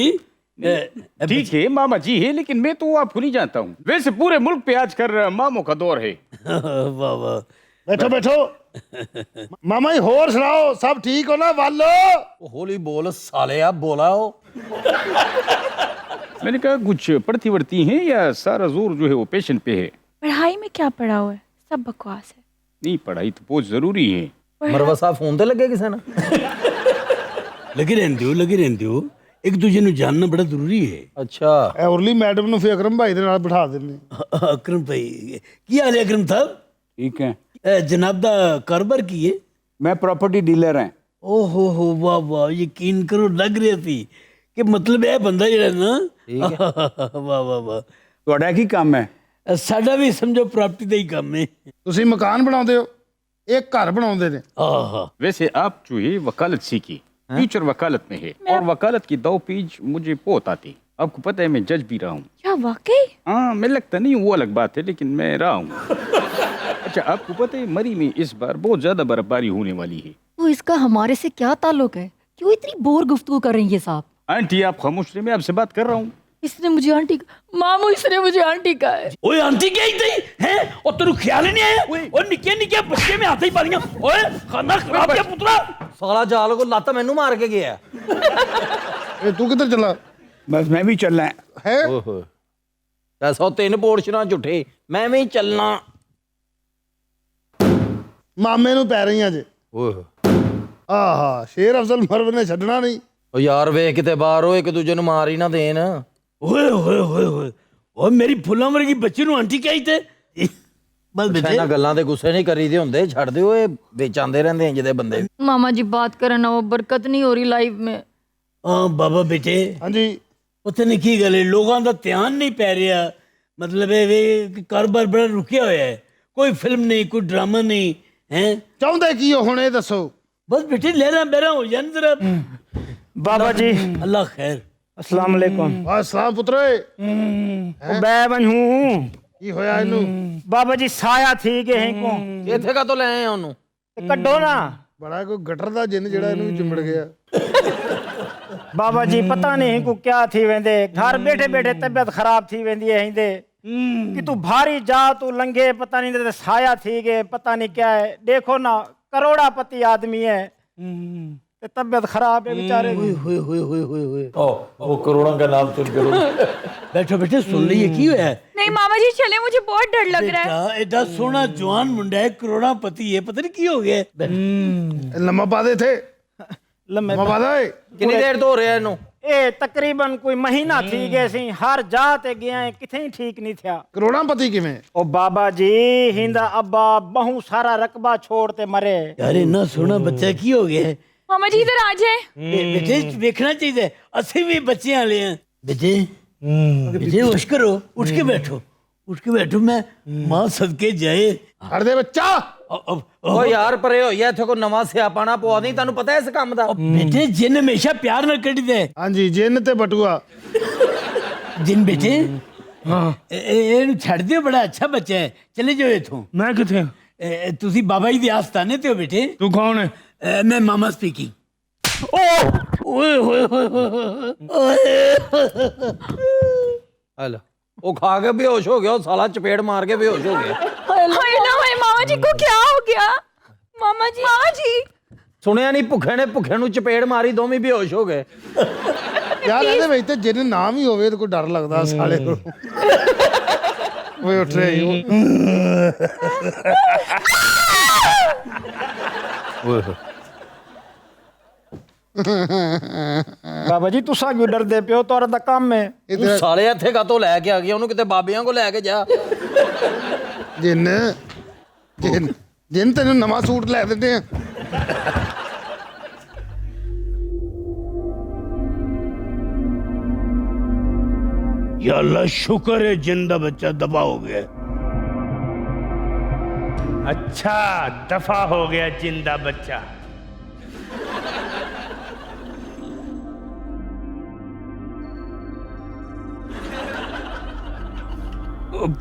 ठीक है, मामा जी है, लेकिन मैं तो आपको नहीं जानता हूँ। वैसे पूरे मुल्क पे आजकल मामों का दौर है। वाह वाह। बैठो बैठो। ਮਾਮਾ ਜੀ ਹੋਰ ਸੁਣਾਓ, ਸਭ ਠੀਕ ਹੋ ਨਾ ਵਾਲੋ? ਉਹ ਹੌਲੀ ਬੋਲ ਸਾਲਿਆ, ਬੋਲਾ ਉਹ। मैंने कहा कुछ पढ़ती वढ़ती हैं या सारा जोर जो है वो पेशेंट पे है? पढ़ाई में क्या पढ़ा हुआ है, सब बकवास है। नहीं, पढ़ाई तो बहुत जरूरी है। ਮਰਵਾ ਸਾਹਿਬ ਫੋਨ ਤੇ ਲੱਗੇ ਕਿਸੇ ਨਾਲ? लगे रहंदे हो एक दूजे ਨੂੰ ਜਾਣਨਾ ਬੜਾ ਜ਼ਰੂਰੀ ਹੈ। ਅੱਛਾ, ਇਹ ਉਰਲੀ ਮੈਡਮ ਨੂੰ ਫਿਰ ਅਕਰਮ ਭਾਈ ਦੇ ਨਾਲ ਬਿਠਾ ਦਿੰਦੇ। ਅਕਰਮ ਭਾਈ ਕੀ ਹਾਲ ਹੈ ਅਕਰਮ ਸਾਹਿਬ? ठीक है। ਜਨਾਬ ਦਾ ਕਾਰੋਬਾਰ ਕੀ ਹੈ? मैं प्रॉपर्टी डीलर हैं। ਓਹੋ ਹੋ ਵਾਹ ਵਾਹ, ਯਕੀਨ ਕਰੋ ਲੱਗ ਰਿਹਾ ਸੀ ਕਿ ਮਤਲਬ ਇਹ ਬੰਦਾ ਜਿਹੜਾ ਨਾ ਵਾਹ ਵਾਹ ਵਾਹ। ਤੁਹਾਡਾ ਕੀ ਕੰਮ ਹੈ? ਸਾਡਾ ਵੀ ਸਮਝੋ ਪ੍ਰਾਪਰਟੀ ਦਾ ਹੀ ਕੰਮ ਹੈ। ਤੁਸੀਂ ਮਕਾਨ ਬਣਾਉਂਦੇ ਹੋ, ਇਹ ਘਰ ਬਣਾਉਂਦੇ ਨੇ। ਆਹਾ, वैसे आप जो है वकालत सीखी, फ्यूचर वकालत में है, और वकालत की 2 पेज मुझे बहुत आती। आपको पता है मैं जज भी रहा हूँ। क्या वाकई? हाँ, मैं लगता नहीं हूँ, वो अलग बात है, लेकिन मैं रहा हूँ। अच्छा, आपको पता है मरी में इस बार बहुत ज्यादा बर्फबारी होने वाली है। तो इसका हमारे से क्या ताल्लुक है? क्यों इतनी बोर गुफ्तगू कर रही है साहब? आंटी आप खामोश रहिए, मैं आपसे बात कर रहा हूँ। इसने मुझे आंटी मामू इसने मुझे आंटी का है। ओए आंटी क्या ही हैं? और तेरू ख्याल ही नहीं आया? और निके निके बच्चे में हाथ ही पा लिया। ओए खाना खराब किया पुत्रा। ਸਾਲਾ ਜਾਲ ਕੋ ਲੱਤ ਮੈਨੂੰ ਮਾਰ ਕੇ ਗਿਆ। ਇਹ ਤੂੰ ਕਿੱਧਰ ਚੱਲਾ बस मैं भी चलना है। ਹੈ? ਓਹੋ, 303 ਪੋਰਸ਼ਨਾਂ ਝੁੱਠੇ, ਮੈਂ ਵੀ ਚੱਲਣਾ। ਮਾਮੇ ਨੂੰ ਪੈ ਰਹੀਆਂ ਜੇ। ਓਹ, ਆਹਾ, ਸ਼ੇਰ ਅਫਜ਼ਲ ਮਰਵ ਨੇ ਛੱਡਣਾ ਨਹੀਂ। ਉਹ ਯਾਰ ਵੇਖ ਕਿਤੇ ਬਾਹਰ ਹੋ, ਇੱਕ ਦੂਜੇ ਨੂੰ ਮਾਰ ਹੀ ਨਾ ਦੇਣ। ओए ओए ओए ओए और मेरी फुल्ला वर्गी बच्ची नु आंटी क्या ही थे? बस बेटे ਇਹਨਾਂ ਗੱਲਾਂ ਦੇ ਗੁੱਸੇ ਨਹੀਂ ਕਰੀਦੇ ਹੁੰਦੇ, ਛੱਡ ਦਿਓ, ਇਹ ਵਿੱਚ ਆਂਦੇ ਰਹਿੰਦੇ ਇੰਜ ਦੇ ਬੰਦੇ। मामा जी बात करें ना, वो बरकत नहीं हो रही लाइफ में। हाँ बाबा बेटे ਹਾਂਜੀ पता नहीं की गल है, लोगों का ध्यान नहीं पै रहा। मतलब है वे कि कारोबार बड़ा रुकिया हुआ है, कोई फिल्म नहीं, कोई ड्रामा नहीं है। ਚਾਹੁੰਦੇ ਕੀ ਹੋ ਹੁਣ ਇਹ ਦੱਸੋ? बस बेटे लहरा बहरा हो जान जरा। बाबा जी अल्लाह खैर। अस्सलाम वालेकुम। ਵਾਹ ਸਲਾਮ ਪੁੱਤਰੇ। मैं बनूं ਕੀ ਹੋਇਆ ਇਹਨੂੰ? बाबा जी साया थी के हैं को ਇੱਥੇ ਕਾ ਤੋਂ ਲੈ ਆਏ ਆ ਉਹਨੂੰ? ते कड्डो ना ਬੜਾ ਕੋਈ ਗਟਰ ਦਾ ਜਿੰਨ ਜਿਹੜਾ ਇਹਨੂੰ ਵੀ ਚਿੰਬੜ ਗਿਆ। बाबा जी पता नहीं को क्या थी वेंदे, घर बैठे बैठे तबीयत खराब थी वेंदी है हिंदे कि तू भारी जा, तू लंघे पता नहीं ते साया थी के पता नहीं क्या है। देखो ना करोड़ापति आदमी है ते तबीयत खराब है बेचारे की। होए होए होए होए होए। वो करोड़ों का नाम सुन करो। बैठो बेटे सुन लीजिए की है। नहीं मामा जी चले, मुझे बहुत डर लग रहा है। बेटा एडा सोना जवान मुंडा है, करोड़ापति है, पता नहीं की हो गया। ਇਹ ਲੰਮਾ ਪਾ ਦੇ ਇੱਥੇ, लम्बे ਲੰਮਾ ਪਾ ਦੇ। ਕਿੰਨੀ ਦੇਰ ਤੋਂ ਹੋ ਰਿਹਾ ਇਹਨੂੰ? ए तकरीबन कोई महीना थी गए सी, हर जाते गया है किथे ही ठीक नहीं था। ਕਰੋੜਾਪਤੀ ਕਿਵੇਂ? ओ बाबा जी हिंदा अब्बा बहु सारा रकबा छोड़ते मरे। यार इन्ना सोना बच्चा की हो गया है। मामा जी इधर आ जाए। बेटे देखना चाहिए, असि भी बच्चे वाले हैं। बेटे बेटे होश करो, उठ के बैठो, उठ के बैठो। मैं मां सदके जाए। ਛੱਡ ਦੇ ਬੱਚਾ। ਓ ਯਾਰ ਪਰੇ ਹੋਈਆ, ਇੱਥੇ ਕੋ ਨਵਾਂ ਸਿਆਪਾ ਨਾ ਪਵਾ ਨਹੀਂ, ਤੁਹਾਨੂੰ ਪਤਾ ਇਸ ਕੰਮ ਦਾ? बेटे जिन हमेशा प्यार न कटी दे। ਹਾਂਜੀ ਜਿੰਨ ਤੇ ਬਟੂਆ। जिन बेटे ਇਹਨੂੰ ਛੱਡ ਦਿਓ, ਬੜਾ ਅੱਛਾ ਬੱਚਾ ਹੈ, ਚਲੇ ਜਾਓ ਇਥੋਂ। मैं किथे? ਤੁਸੀਂ ਬਾਬਾ ਜੀ ਦੇ ਆਸਤਾਨੇ ਤੇ ਹੋ ਬੇਟੇ। तू कौन है? मैं मामा स्पीकिंग। ओए होए होए ਹਲ ਉਹ ਖਾ ਕੇ ਬੇਹੋਸ਼ ਹੋ ਗਿਆ, ਉਹ ਸਾਲਾ ਚਪੇੜ ਮਾਰ ਕੇ ਬੇਹੋਸ਼ ਹੋ ਗਿਆ। हाय ना हाय, मामा जी को क्या हो गया? मामा जी ਸੁਣਿਆ ਨਹੀਂ, ਭੁੱਖੇ ਨੇ ਭੁੱਖੇ ਨੂੰ ਚਪੇੜ ਮਾਰੀ, ਦੋਵੇਂ ਬੇਹੋਸ਼ ਹੋ ਗਏ। ਯਾਰ ਇਹਦੇ ਵਿੱਚ ਤੇ ਜਿੰਨ ਨਾਮ ਹੀ ਹੋਵੇ ਤੇ ਕੋਈ ਡਰ ਲੱਗਦਾ ਸਾਲੇ ਨੂੰ। ਓਏ ਉੱਠ ਰਹੀ ਹੋ। बाबा जी तुसा क्यों डरदे पियो, तोरा दा काम है। ਤੂੰ ਸਾਲੇ ਇੱਥੇ ਕਾ ਤੋਂ ਲੈ ਕੇ ਆ ਗਿਆ ਉਹਨੂੰ? ਕਿਤੇ ਬਾਬਿਆਂ ਕੋ ਲੈ ਕੇ ਜਾ। ਜਿੰਨ ਜਿੰਨ ਜਿੰਨ ਤੈਨੂੰ ਨਵਾਂ ਸੂਟ ਲੈ ਦਿੰਦੇ ਆ। या अल्लाह शुक्र है जिंदा बच्चा दबा हो गया। अच्छा, दफा हो गया जिंदा बच्चा।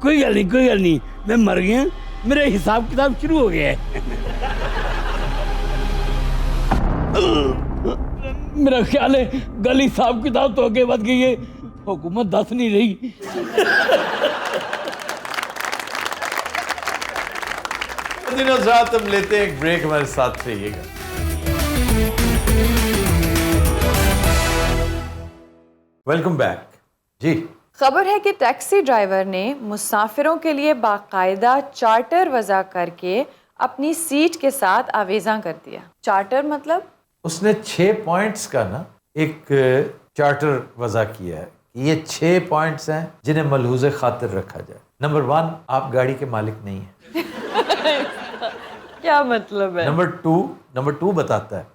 कोई गल नहीं, मैं मर गया, मेरा हिसाब किताब शुरू हो गया है। मेरा ख्याल है गल हिसाब किताब तो आगे बढ़ गई है, हुकूमत दस नहीं रही। दिनों साथ हम लेते हैं एक ब्रेक, हमारे साथ रहिएगा। वेलकम बैक जी। खबर है कि टैक्सी ड्राइवर ने मुसाफिरों के लिए बाकायदा चार्टर वज़ा करके अपनी सीट के साथ आवेज़ा कर दिया। चार्टर मतलब उसने 6 पॉइंट्स का ना एक चार्टर वज़ा किया है। ये 6 पॉइंट्स हैं जिन्हें मलहूज़े खातिर रखा जाए। नंबर 1, आप गाड़ी के मालिक नहीं हैं। क्या मतलब है? नंबर टू बताता है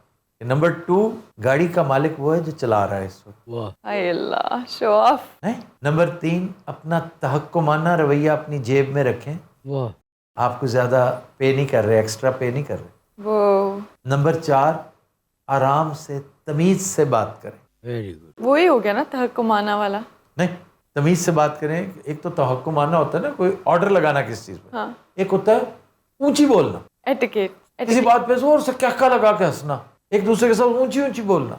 कि नंबर 2, गाड़ी का मालिक वो है जो चला रहा है इस वक्त। हाय अल्लाह, शो ऑफ। नहीं। नंबर 3, अपना तहक्कुमाना रवैया अपनी जेब में रखें। आपको ज्यादा पे नहीं कर रहे, एक्स्ट्रा पे नहीं कर रहे वो। नंबर 4, आराम से तमीज से बात करें। Very good. वो ही हो गया ना तहक्कुमाना वाला। नहीं, तमीज से बात करें। एक तो तहक्कुमाना होता है ना, कोई ऑर्डर लगाना किस चीज में। हाँ। एक होता है ऊंची बोलना, एटिकेट। किसी बात पे जोर से क्या लगा के हंसना, एक दूसरे के साथ ऊंची ऊंची बोलना,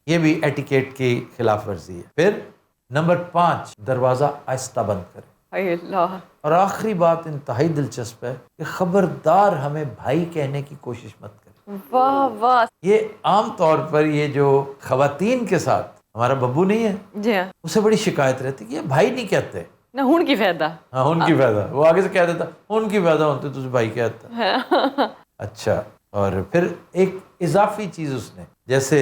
ये भी एटिकेट की खिलाफ वर्जी है। फिर नंबर 5, दरवाजा आहिस्ता बंद करें। हाय अल्लाह। और आखिरी बात इंतहाई दिलचस्प है कि खबरदार हमें भाई कहने की कोशिश मत करें। वाह वाह। ये आम तौर पर ये जो खवातीन के साथ, हमारा बब्बू नहीं है, जी हाँ। उसे बड़ी शिकायत रहती है कि ये भाई नहीं कहते। ना हुन की फायदा। हाँ, उनकी फायदा। वो आगे से कह देता उनकी फायदा होते तुझे भाई कहता। अच्छा, और फिर एक इजाफी चीज उसने, जैसे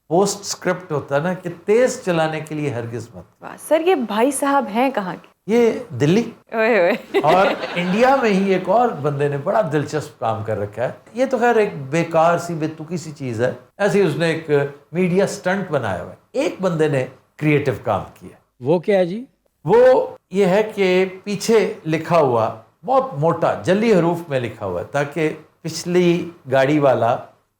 पोस्ट स्क्रिप्ट होता है ना कि तेज चलाने के लिए हरगिज मत। वाह सर, ये भाई साहब हैं कहाँ के? ये दिल्ली ओए ओए। और इंडिया में ही एक और बंदे ने बड़ा दिलचस्प काम कर रखा है। ये तो खैर एक बेकार सी बेतुकी सी चीज है, ऐसे ही उसने एक मीडिया स्टंट बनाया हुआ है। एक बंदे ने क्रिएटिव काम किया। वो क्या है जी? वो ये है कि पीछे लिखा हुआ बहुत मोटा जली हरूफ में लिखा हुआ है, ताकि पिछली गाड़ी वाला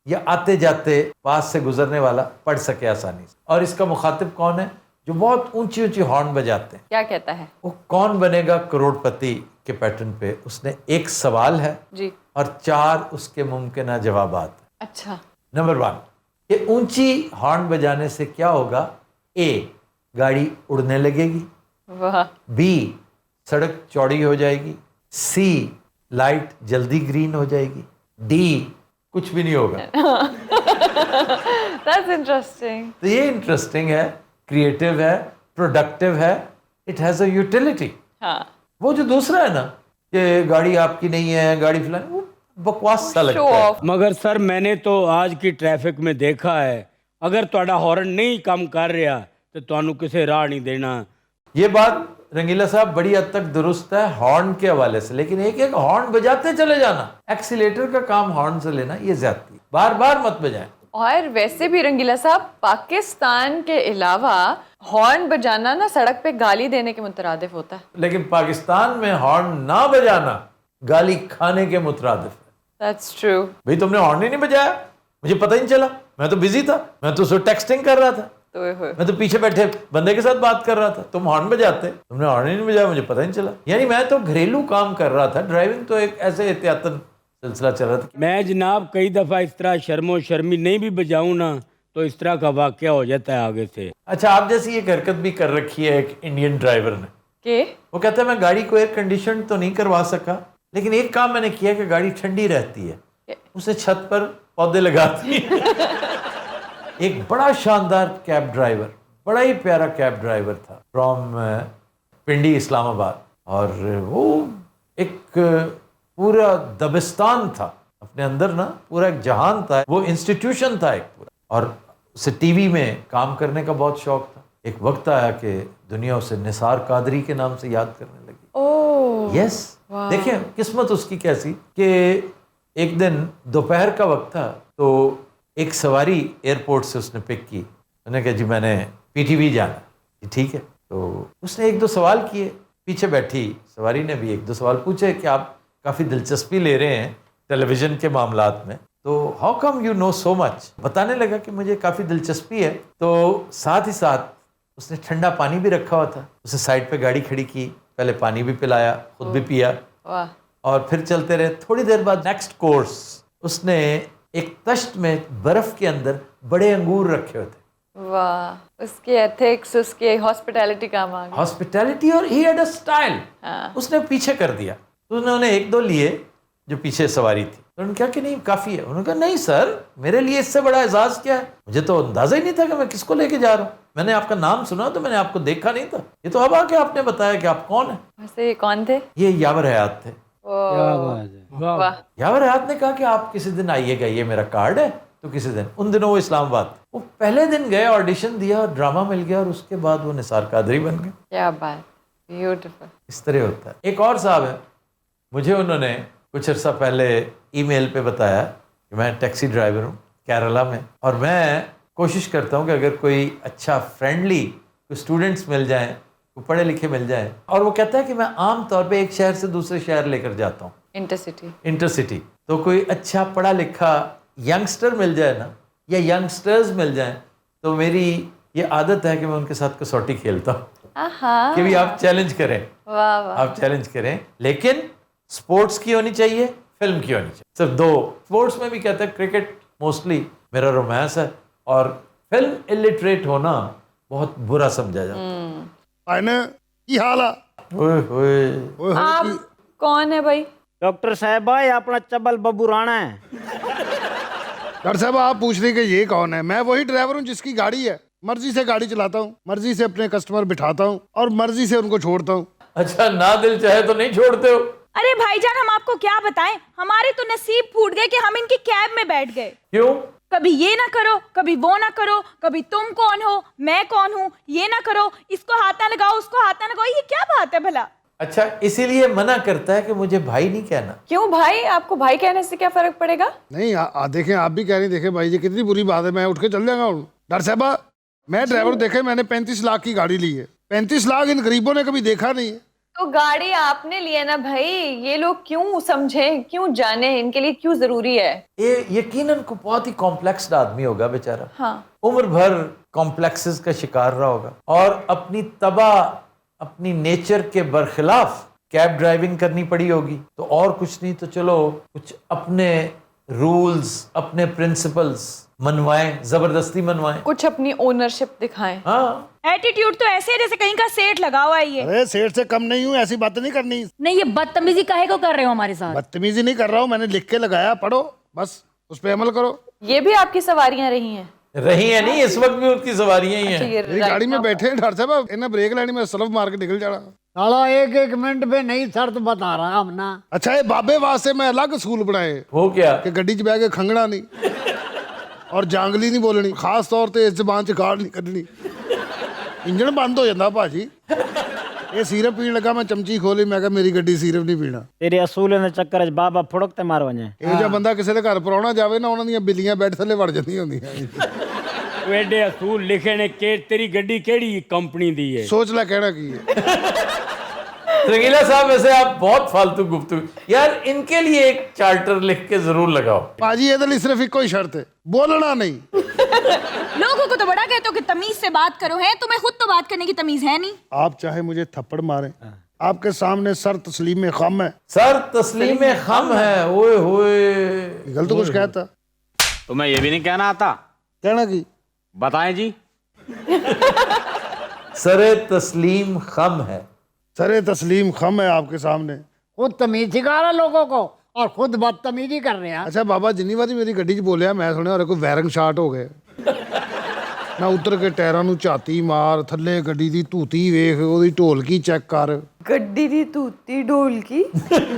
या आते जाते पास से गुजरने वाला पढ़ सके आसानी से। और इसका मुखातिब कौन है? जो बहुत ऊंची ऊंची हॉर्न बजाते हैं। क्या कहता है? वो कौन बनेगा करोड़पति के पैटर्न पे उसने एक सवाल है जी। और 4 उसके मुमकिन जवाबात। अच्छा। नंबर 1, ये ऊंची हॉर्न बजाने से क्या होगा? A, गाड़ी उड़ने लगेगी। वाह। B, सड़क चौड़ी हो जाएगी। C, लाइट जल्दी ग्रीन हो जाएगी। D, कुछ भी नहीं होगा। That's interesting. तो ये इंटरेस्टिंग है, क्रिएटिव है, प्रोडक्टिव है, इट हैज अ यूटिलिटी। हाँ। वो जो दूसरा है ना कि गाड़ी आपकी नहीं है, गाड़ी फिलहाल, वो बकवास सा लगता है। मगर सर मैंने तो आज की ट्रैफिक में देखा है, अगर ਤੁਹਾਡਾ हॉर्न नहीं काम कर रहा तो ਤੁਹਾਨੂੰ किसे राह नहीं देना। ये बात रंगीला साहब बड़ी हद तक दुरुस्त है हॉर्न के हवाले से, लेकिन एक एक हॉर्न बजाते चले जाना, एक्सीलेटर का काम हॉर्न से लेना, ये ज्यादती। बार बार मत बजाएं। और वैसे भी रंगीला साहब, पाकिस्तान के अलावा हॉर्न बजाना ना सड़क पे गाली देने के मुतरादिफ होता है। लेकिन पाकिस्तान में हॉर्न ना बजाना गाली खाने के मुतरादिफ है। That's true. भाई तुमने हॉर्न ही नहीं बजाया, मुझे पता ही नहीं चला, मैं तो बिजी था, मैं तो सिर्फ टेक्सटिंग कर रहा था, मैं तो पीछे बैठे बंदे के साथ बात कर रहा था, तुम हॉर्न बजाते, तुमने हॉर्न ही नहीं बजाया, मुझे पता ही नहीं चला। यानी मैं तो घरेलू काम कर रहा था, ड्राइविंग तो एक ऐसे एहतियातन सिलसिला चल रहा था। मैं जनाब कई दफ़ा इस तरह शर्मो शर्मी नहीं भी बजाऊं ना तो इस तरह का वाक़या हो जाता है आगे से। अच्छा, आप जैसी एक हरकत भी कर रखी है एक इंडियन ड्राइवर ने। के? वो कहता है मैं गाड़ी को एयर कंडीशन तो नहीं करवा सका, लेकिन एक काम मैंने किया कि गाड़ी ठंडी रहती है, उसे छत पर पौधे लगाती है। एक बड़ा शानदार कैब ड्राइवर, बड़ा ही प्यारा कैब ड्राइवर था, फ्रॉम पिंडी इस्लामाबाद, और वो एक पूरा दबिस्तान था अपने अंदर ना, पूरा एक जहान था, वो इंस्टीट्यूशन था एक पूरा, और उसे टीवी में काम करने का बहुत शौक था। एक वक्त आया कि दुनिया उसे निसार कादरी के नाम से याद करने लगी। ओह यस, देखिए किस्मत उसकी कैसी कि एक दिन दोपहर का वक्त था, तो एक सवारी एयरपोर्ट से उसने पिक की, उन्होंने कहा जी मैंने पीटीवी जाना। ठीक है, तो उसने 1-2 सवाल किए, पीछे बैठी सवारी ने भी 1-2 सवाल पूछे कि आप काफ़ी दिलचस्पी ले रहे हैं टेलीविज़न के मामलात में, तो how come you know so much. बताने लगा कि मुझे काफ़ी दिलचस्पी है। तो साथ ही साथ उसने ठंडा पानी भी रखा हुआ था, उसे साइड पे गाड़ी खड़ी की, पहले पानी भी पिलाया, खुद भी पिया, और फिर चलते रहे। थोड़ी देर बाद नेक्स्ट कोर्स उसने एक तश्त में बर्फ के अंदर बड़े अंगूर रखे हुए थे। वाह, उसके एथिक्स, उसके हॉस्पिटैलिटी काम आ गया। हॉस्पिटैलिटी, और ही हैड अ स्टाइल। उसने पीछे कर दिया, तो उन्होंने 1-2 लिए, जो पीछे सवारी थी। तो उन्होंने कहा कि नहीं काफ़ी है। उन्होंने कहा नहीं सर, मेरे लिए इससे बड़ा एजाज़ क्या है, मुझे तो अंदाज़ा ही नहीं था कि मैं किसको लेके जा रहा हूँ। मैंने आपका नाम सुना तो मैंने आपको देखा नहीं था, ये तो अब आके आपने बताया कि आप कौन है। वैसे ये कौन थे? ये यावर हयात थे। वाह, यावर हयात ने कहा कि आप किसी दिन आइएगा, ये मेरा कार्ड है। तो किसी दिन, उन दिनों वो इस्लामाबाद, वो पहले दिन गए, ऑडिशन दिया, ड्रामा मिल गया और उसके बाद वो निसार कादरी बन गए। क्या बात, ब्यूटीफुल। इस तरह होता है। एक और साहब है, मुझे उन्होंने कुछ अर्सा पहले ईमेल पे बताया कि मैं टैक्सी ड्राइवर हूँ केरला में, और मैं कोशिश करता हूँ कि अगर कोई अच्छा फ्रेंडली कोई स्टूडेंट्स मिल जाएं, कोई पढ़े लिखे मिल जाएं, और वो कहता है कि मैं आम तौर पे एक शहर से दूसरे शहर लेकर जाता हूँ, इंटरसिटी, तो कोई अच्छा पढ़ा लिखा यंगस्टर मिल जाए ना, या यंगस्टर्स मिल जाएं, तो मेरी ये आदत है कि मैं उनके साथ कसौटी खेलता हूँ कि भी आप चैलेंज करें, वाह वाह, आप चैलेंज करें, लेकिन स्पोर्ट्स की होनी चाहिए, फिल्म की होनी चाहिए, सिर्फ दो। स्पोर्ट्स में भी कहते हैं क्रिकेट मोस्टली मेरा रोमांस है, और फिल्म इलिटरेट होना बहुत बुरा समझा जाता है। की हाल है? आप कौन है भाई? डॉक्टर साहब भाई अपना चबल बब्बू राणा है। डॉक्टर साहब आप पूछ रहे कि ये कौन है? मैं वही ड्राइवर हूँ जिसकी गाड़ी है, मर्जी से गाड़ी चलाता हूँ, मर्जी से अपने कस्टमर बिठाता हूँ और मर्जी से उनको छोड़ता हूँ। अच्छा, ना दिल चाहे तो नहीं छोड़ते हो? अरे भाईजान हम आपको क्या बताएं, हमारे तो नसीब फूट गए कि हम इनकी कैब में बैठ गए। क्यों? कभी ये ना करो, कभी वो ना करो, कभी तुम कौन हो मैं कौन हूँ, ये ना करो, इसको हाथ ना लगाओ, उसको हाथ ना लगाओ, ये क्या बात है भला? अच्छा, इसीलिए मना करता है कि मुझे भाई नहीं कहना। क्यों भाई, आपको भाई कहने से क्या फर्क पड़ेगा? नहीं देखें, आप भी कह रही, देखें भाई जी कितनी बुरी बात है, मैं उठ के चल जाऊंगा। डॉक्टर साहब मैं ड्राइवर, देखे मैंने 35 लाख की गाड़ी ली है, 35 लाख इन गरीबों ने कभी देखा नहीं है। तो गाड़ी आपने ली है ना भाई, ये लोग क्यों समझे, क्यों जाने, इनके लिए क्यों जरूरी है? ये यकीनन को बहुत ही कॉम्प्लेक्स आदमी होगा बेचारा, हाँ, उम्र भर कॉम्प्लेक्सेस का शिकार रहा होगा, और अपनी तबाह अपनी नेचर के बरखिलाफ कैब ड्राइविंग करनी पड़ी होगी। तो और कुछ नहीं तो चलो कुछ अपने रूल्स, अपने प्रिंसिपल्स मनवाएं, जबरदस्ती मनवाएं, कुछ अपनी ओनरशिप दिखाएं। हाँ, एटीट्यूड तो ऐसे है जैसे कहीं का सेठ लगा हुआ है ये। अरे सेठ से कम नहीं हूँ, ऐसी बात नहीं करनी। नहीं, ये बदतमीजी काहे को कर रहे हो हमारे साथ? बदतमीजी नहीं कर रहा हूँ, मैंने लिख के लगाया, पढ़ो बस, उस पर अमल करो। ये भी आपकी सवारियां रही हैं? रही है नहीं, इस वक्त भी उनकी सवारियां ही हैं। मेरी गाड़ी में बैठे हैं डॉक्टर साहब, इन्हें ब्रेक लानी में सलफ मार के निकल जाना। साला एक मिनट पे नई शर्त बता रहा हम ना। अच्छा, ये बाबे वास्ते मैं अलग स्कूल बनाए, वो क्या कि गड्डी च बह के खंगना नहीं और जांगली नहीं बोलनी, खास तौर ते इस जबान च गाड़ नहीं कढनी, इंजन बंद हो जाता भाजी। ये सिरप पीन लगा, मैं चमची खोली, मैं कहा मेरी गड्डी सिरप नहीं पीना। तेरे असूलों ਦੇ ਚੱਕਰ 'ਚ ਬਾਬਾ ਫੁੜਕ ਤੇ ਮਾਰ ਵഞ്ഞੇ। ਇਹ ਜਿਹਾ ਬੰਦਾ ਕਿਸੇ ਦੇ ਘਰ ਪਰਾਉਣਾ ਜਾਵੇ ਨਾ, ਉਹਨਾਂ ਦੀਆਂ ਬਿੱਲੀਆਂ ਬੈੱਡ ਥੱਲੇ ਵੜ ਜਾਂਦੀਆਂ ਹੁੰਦੀਆਂ। ਐਡੇ ਅਸੂਲ ਲਿਖੇ ਨੇ ਕਿ ਤੇਰੀ ਗੱਡੀ ਕਿਹੜੀ ਕੰਪਨੀ ਦੀ ਹੈ? सोच ला कहना की है। रंगीला साहब, वैसे आप बहुत फालतू गुफ्तगू, यार इनके लिए एक चार्टर लिख के जरूर लगाओ। भाजी ये लिए सिर्फ एक ही शर्त है, बोलना नहीं। लोगों को तो बड़ा कहते हो कि तमीज से बात करो, है तुम्हें खुद तो बात करने की तमीज है नहीं। आप चाहे मुझे थप्पड़ मारें, आपके सामने सर तस्लीम खम है। सर तस्लीम खम है, ओए होए, गलत कुछ कहता तो मैं ये भी नहीं कहना आता। कहना की बताएं जी। सरे तस्लीम खम है, सरे तस्लीम खम है आपके सामने। खुद तमीज सिखा रहा लोगों को और खुद बदतमीजी कर रहे हैं। अच्छा बाबा, जिन्नी बारी मेरी गड्डी च बोलिया, मैं सुनिया और कोई वायरिंग शार्ट हो गए। मैं उतर के टायरां नूं झाती मार, थल्ले गड्डी दी धूती वेख, ओदी ढोलकी चेक कर। गड्डी दी तूती ढोलकी?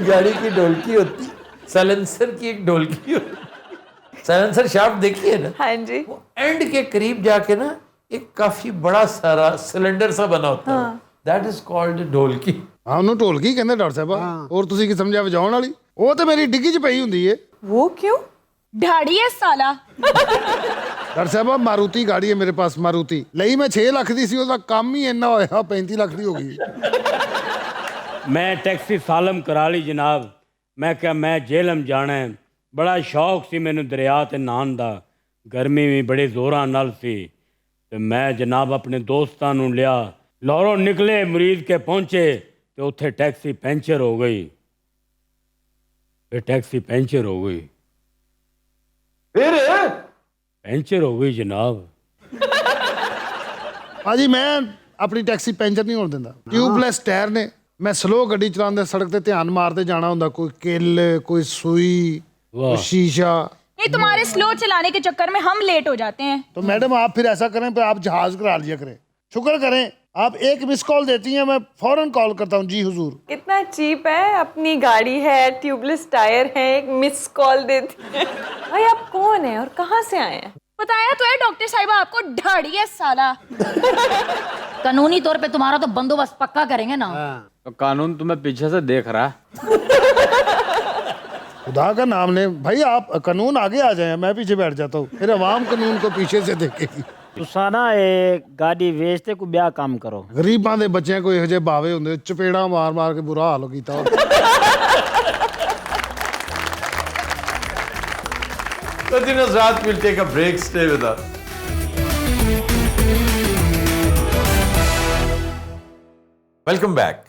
गाड़ी की ढोलकी होती, साइलेंसर की एक ढोलकी होती। साइलेंसर शाफ्ट देखी है ना? हाँ जी। वो एंड के करीब जाके ना एक काफी बड़ा सारा सिलेंडर सा बना होता है, दैट इज कॉल्ड ढोलकी। हाँ, ਉਹਨੂੰ ਢੋਲਕੀ ਕਹਿੰਦੇ ਡਾਕਟਰ ਸਾਹਿਬ। और ਤੁਸੀਂ ਕੀ ਸਮਝਿਆ ਵਜਾਉਣ ਵਾਲੀ? ਉਹ ਤੇ ਮੇਰੀ ਡਿੱਗੀ 'ਚ ਪਈ ਹੁੰਦੀ ਏ। वो क्यों? ढाड़ी है साला। ਡਾਕਟਰ ਸਾਹਿਬ ਮਾਰੂਤੀ गाड़ी है मेरे पास, मारुति ਲਈ मैं 6 ਲੱਖ ਦੀ ਸੀ, ਉਹਦਾ ਕੰਮ ਹੀ ਇੰਨਾ ਹੋਇਆ 35 ਲੱਖ ਦੀ ਹੋ ਗਈ। मैं टैक्सी सालम करा ली जनाब। मैं क्या मैं जेलम जाना है, बड़ा शौक सी मैनू दरिया ते नहान दा, गर्मी भी बड़े जोरां नाल सी, ते मैं जनाब अपने दोस्तां नू लिया, लाहौरों निकले, मरीज के पहुंचे ते उत्थे टैक्सी पंचर हो गई। फिर टैक्सी पंचर हो गई, फिर पंचर हो गई जनाब। भाजी मैं अपनी टैक्सी पंचर नहीं होने देता। ट्यूबलेस टायर ने, ਮੈਂ ਸਲੋ ਗੱਡੀ ਚਲਾਉਂਦੇ ਸੜਕ ਤੇ ਧਿਆਨ ਮਾਰਦੇ ਜਾਣਾ ਹੁੰਦਾ, ਕੋਈ ਕਿੱਲ, ਕੋਈ ਸੂਈ, कोई शीशा। नहीं, तुम्हारे स्लो चलाने के चक्कर में हम लेट हो जाते हैं। तो मैडम आप फिर ऐसा करें, फिर आप जहाज करा लिया करें। शुक्र करें आप एक मिस कॉल देती हैं, मैं फौरन कॉल करता हूँ। जी हुजूर। कितना चीप है, अपनी गाड़ी है, ट्यूबलेस टायर है, एक मिस कॉल देती है। भाई आप कौन है और कहाँ से आए हैं? बताया तो है डॉक्टर साहिबा, आपको ढाड़ी है साला। कानूनी तौर पे तुम्हारा तो बंदोबस्त पक्का करेंगे ना। तो कानून तुम्हें पीछे से देख रहा है। खुदा का नाम ले भाई, आप कानून आगे आ जाए, मैं पीछे बैठ जाता हूँ, फिर अवाम कानून को पीछे से देखेगी। तुसा ना ये गाड़ी वेचते कोई ब्याह काम करो। गरीबां दे बच्चों को ਇਹੋ ਜਿਹੇ ਬਾਵੇ ਹੁੰਦੇ, ਚਪੇੜਾ ਮਾਰ ਮਾਰ ਕੇ ਬੁਰਾ ਹਾਲ ਕੀਤਾ। Continuous Raat will take a break. Stay with us. Welcome back.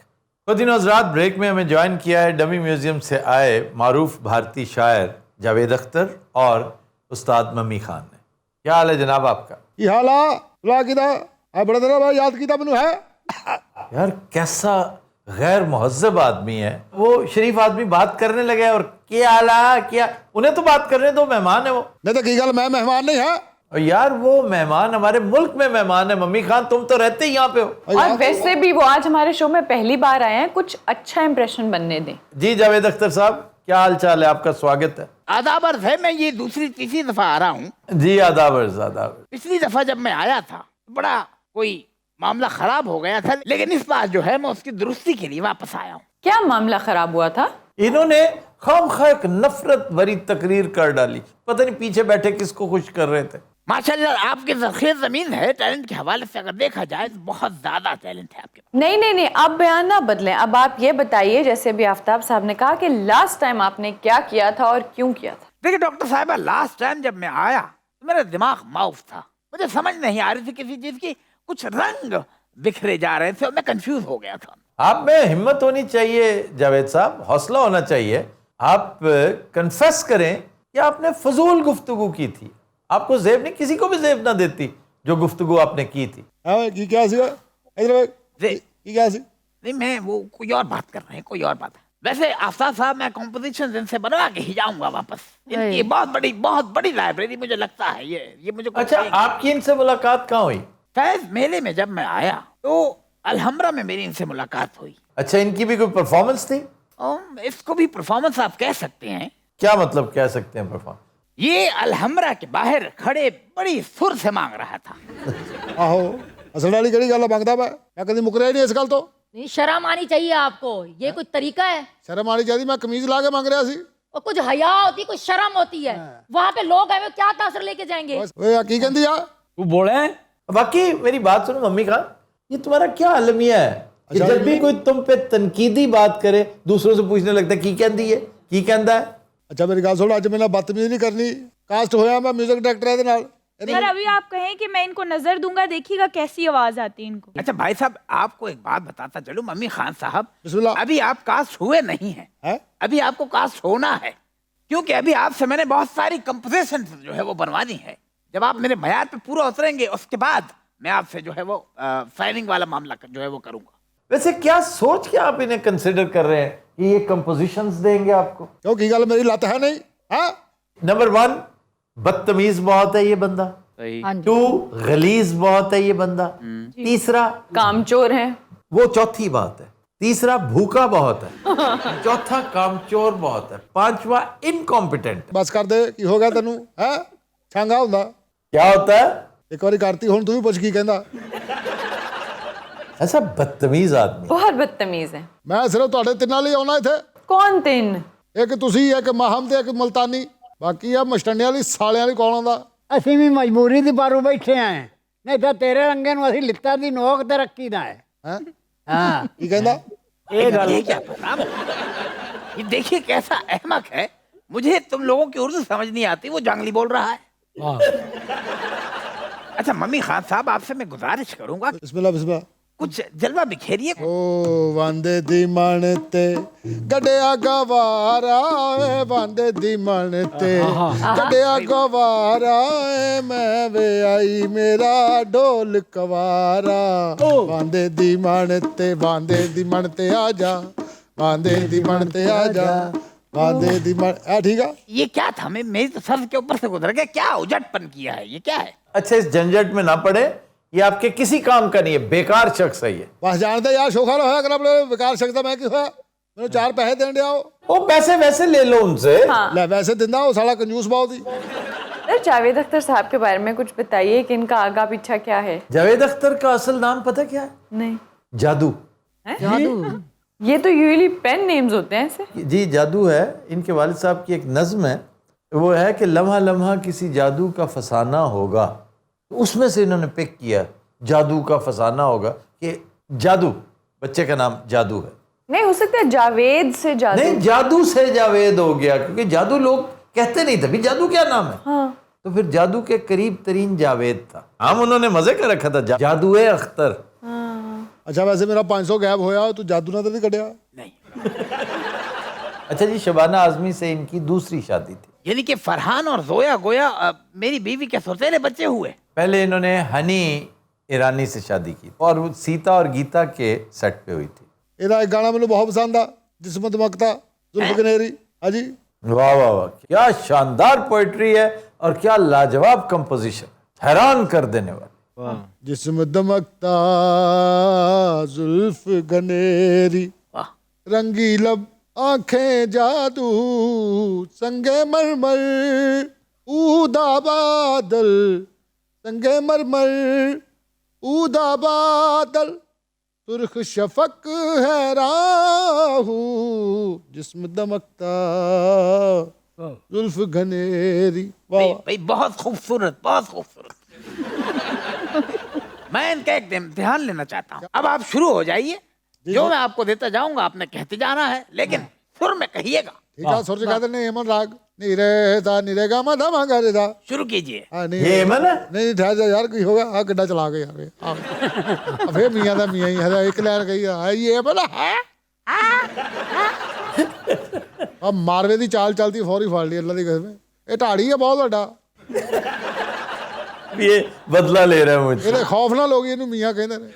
continuous रात ब्रेक में हमें ज्वाइन किया है डमी म्यूजियम से आए मारूफ भारतीय शायर जावेद अख्तर और उस्ताद मम्मी खान ने। क्या हाल है जनाब आपका? ਕੀ ਹਾਲ ਆ? ਲਾ ਕਿਦਾ ਆ ਬੜਾ ਦਿਨ ਬਾਅਦ ਯਾਦ ਕੀਤਾ ਮੈਨੂੰ है। यार कैसा गैर मुहज्जब आदमी है वो। शरीफ आदमी बात करने लगे और क्या हाल है, क्या उन्हें तो बात करने दो, मेहमान है वो। नहीं तो की गल मैं मेहमान नहीं है। और यार वो मेहमान हमारे मुल्क में मेहमान है। मम्मी खान तुम तो रहते ही यहाँ पे हो। और वैसे भी वो आज हमारे शो में पहली बार आए हैं, कुछ अच्छा इंप्रेशन बनने दें। जी जावेद अख्तर साहब, क्या हाल चाल है आपका? स्वागत है। आदाब अर्ज़ है, मैं ये दूसरी तीसरी दफा आ रहा हूँ। जी आदाब अर्ज़, आदाब। पिछली दफा जब मैं आया था बड़ा कोई मामला खराब हो गया था, लेकिन इस बार जो है मैं उसकी दुरुस्ती के लिए वापस आया हूँ। क्या मामला खराब हुआ था? इन्होंने खामखा एक नफरत भरी तकरीर कर डाली, पता नहीं पीछे बैठे किसको खुश कर रहे थे। माशाल्लाह आपकी ज़ख़ीर ज़मीन है, टैलेंट के हवाले से अगर देखा जाए तो बहुत ज़्यादा टैलेंट है आपके पास। नहीं, आप बयान ना बदलें। अब आप ये बताइए, जैसे भी आफ्ताब साहब ने कहा कि लास्ट टाइम आपने क्या किया था और क्यों किया था। देखिए डॉक्टर साहिबा, लास्ट टाइम जब मैं आया तो मेरा दिमाग माउफ था, मुझे समझ नहीं आ रही थी किसी चीज़ की, कुछ रंग बिखरे जा रहे थे और मैं कंफ्यूज हो गया था। आप में हिम्मत होनी चाहिए जावेद साहब, हौसला होना चाहिए। आप कन्फेस करें कि आपने फजूल गुफ्तगू की थी। आपको जेब नहीं, किसी को भी जेब ना देती जो गुफ्तगू आपने की थी। क्या सी क्या सी? नहीं, मैं वो कोई और बात कर रहे हैं, कोई और बात। वैसे आफ्ताब साहब, मैं कॉम्पोजिशन इनसे बनवा के ही जाऊंगा वापस। इनकी बहुत बड़ी लाइब्रेरी मुझे लगता है ये मुझे। अच्छा, आपकी इनसे मुलाकात कहाँ हुई? फैज मेले में जब मैं आया तो अलहमरा में मेरी इनसे मुलाकात हुई। अच्छा, इनकी भी कोई परफॉर्मेंस थी? इसको भी परफॉर्मेंस आप कह सकते हैं। क्या मतलब कह सकते हैं परफॉर्मेंस? ये अलहमरा के बाहर खड़े बड़ी सुर से मांग रहा था। आहो असल वाली कड़ी गल मंगदा मैं कभी मुकरिया नहीं इस गल तो। नहीं, शर्म आनी चाहिए आपको, ये कोई तरीका है? शर्म आनी चाहिए, मैं कमीज ला के मांग रहा सी। और कुछ हया होती, कुछ शर्म होती है। वहाँ पे लोग आए, वो क्या तासर लेके जाएंगे? ओए की कहंदी आ? तू बोले बाकी मेरी बात सुनो मम्मी खान, ये तुम्हारा क्या अलमिया है कि जब भी कोई तुम पे तनकीदी बात करे दूसरों से पूछने लगता है की कहंदी है, की कहंदा है। अच्छा मेरी गल सुन, अज मेरे नाल बदतमीजी नहीं करनी। कास्ट होया मैं म्यूजिक डायरेक्टर है नाल। सर अभी आप कहें कि मैं इनको नजर दूंगा, देखिएगा कैसी आवाज आती है इनको। अच्छा भाई साहब, आपको एक बात बताता चलूं, मम्मी खान साहब, बिस्मिल्लाह। अभी आप कास्ट हुए नहीं हैं, अभी आपको कास्ट होना है, क्योंकि अभी आपसे मैंने बहुत सारी कंपोजिशन जो है वो बनवानी है। जब आप मेरे मयार पे पूरा उतरेंगे उसके बाद मैं आपसे जो है वो साइनिंग वाला मामला जो है वो करूंगा। वैसे क्या सोच के आप इन्हें कंसिडर कर रहे हैं कि ये कंपोजिशंस देंगे आपको? क्यों की गल मेरी लत है नहीं? नंबर 1 बदतमीज बहुत है ये बंदा, 2 गलीज बहुत है ये बंदा, तीसरा कामचोर है वो, चौथी बात है, तीसरा भूखा बहुत है, चौथा कामचोर बहुत है, पांचवा इनकॉम्पिटेंट। बस कर दे की हो गया तेनू है? छांगा हुंदा क्या होता है? एक बारी करती हुण तू भी पुछ की कहंदा। ऐसा बदतमीज आदमी, बहुत बदतमीज है। मैं सिर्फ तुहाडे तिन्नां लई आउणा इत्थे। कौन तीन? एक तुसी, एक माहम ते एक मुल्तानी, बाकी आ मस्टंडियां वाली सालियां वाली कौन आंदा? ਅਸੀਂ ਵੀ ਮਜਬੂਰੀ ਦੀ ਬਾਰੂ ਬੈਠੇ ਆਏ, ਨਹੀਂ ਤਾਂ ਤੇਰੇ ਰੰਗੇ ਨੂੰ ਅਸੀਂ ਲਿੱਤਾਂ ਦੀ ਨੋਕ ਤੇ ਰੱਖੀ ਦਾ ਹੈ। हाँ की कहंदा? ये क्या पता, ये देखिए कैसा अहमक है, मुझे तुम लोगों की उर्दू समझ नहीं आती, वो जांगली बोल रहा है। अच्छा मम्मी खान साहब, आपसे मैं गुजारिश करूंगा, बिस्मिल्लाह बिस्मिल्लाह। कुछ जलवा बिखेरिए। ओ वांदे दी मन ते गड्डिया गवारा ए, वांदे दी मन ते गड्डिया गवारा ए, मैं वे आई मेरा ढोल कवारा। वांदे दी मन ते आजा, वांदे दी मन ते आजा, वांदे दी मन। ठीक है, ये क्या था? मेरी तो सर के ऊपर से गुजर गया। क्या उजटपन किया है, ये क्या है? अच्छा, इस झंझट में ना पड़े, ये आपके किसी काम का नहीं है, बेकार शख्स है ये। बस जानते यार शोखा लो है, अगर आप लोग बेकार सकता मैं किस मैंने 4 पैसे देने आओ। ओ पैसे वैसे ले लो उनसे। ले वैसे दिंदा हो, साला कंजूस बहुत ही। सर जावेद अख्तर साहब के बारे में कुछ बताइए कि इनका आगा पीछा क्या है। जावेद अख्तर का असल नाम पता क्या है? नहीं। जादू। जादू? ये तो यूजुअली पेन नेम्स होते हैं ऐसे। जी जादू है। इनके वालिद साहब की एक नज़्म है, वो है कि लम्हा लम्हा किसी जादू का फसाना होगा। उसमें से इन्होंने पिक किया जादू का फसाना होगा, कि जादू, बच्चे का नाम जादू है। नहीं हो सकता है जावेद से जादू। नहीं, जादू से जावेद हो गया, क्योंकि जादू लोग कहते नहीं थे भी जादू क्या नाम है। हाँ। तो फिर जादू के करीब तरीन जावेद था। हम उन्होंने मजे कर रखा था जादू अख्तर। अच्छा वैसे मेरा 500 गैप होया तो जादू ना तो नहीं कटिया? नहीं। अच्छा जी, शबाना आजमी से इनकी दूसरी शादी थी। यानी कि फरहान और जोया गोया मेरी बीवी के सौतेले बच्चे हुए। पहले इन्होंने हनी ईरानी से शादी की और वो सीता और गीता के सेट पे हुई थी। ਇਹਦਾ एक गाना ਮੈਨੂੰ बहुत पसंद आ, जिस्म दमकता जुल्फ गनेरी। हाँ जी, वाह वाह वाह, क्या शानदार पोइट्री है और क्या लाजवाब कंपोजिशन, हैरान कर देने वाली। जिस्म दमकता जुल्फ गनेरी, रंगी लब आंखें जादू, संगे मरमर ऊदा बादल, संगे मरमर ऊदा बादल, सुर्ख शफक है राहू, जिस्म दमकता जुल्फ घनेरी। भाई बहुत खूबसूरत, बहुत खूबसूरत। मैं इनका एक इम्तिहान लेना चाहता हूँ। अब आप शुरू हो जाइए, जो मैं आपको देता जाऊंगा आपने कहते जाना है, लेकिन सुर में कहिएगा। ठीक है, सुर से कहते नहीं हेमन राग नीरे सा नीरे गा मा धा मा गा रे धा। शुरू कीजिए। ये हेमन है? नहीं ठहर जा यार, की होगा आ गड्ढा चला के यार। अब हे मियां दा मियां ही है, एक लहर गई है ये बोला है। अब मारवे दी चाल चलती फौरी फाड़ ली अल्लाह दी कसम। ये ढाड़ी है बहुत बड़ा, ये बदला ले रहे हैं मुझसे। ਇਹਦੇ ਖੌਫ ਨਾਲ ਲੋਕ ਇਹਨੂੰ ਮੀਆਂ ਕਹਿੰਦੇ ਨੇ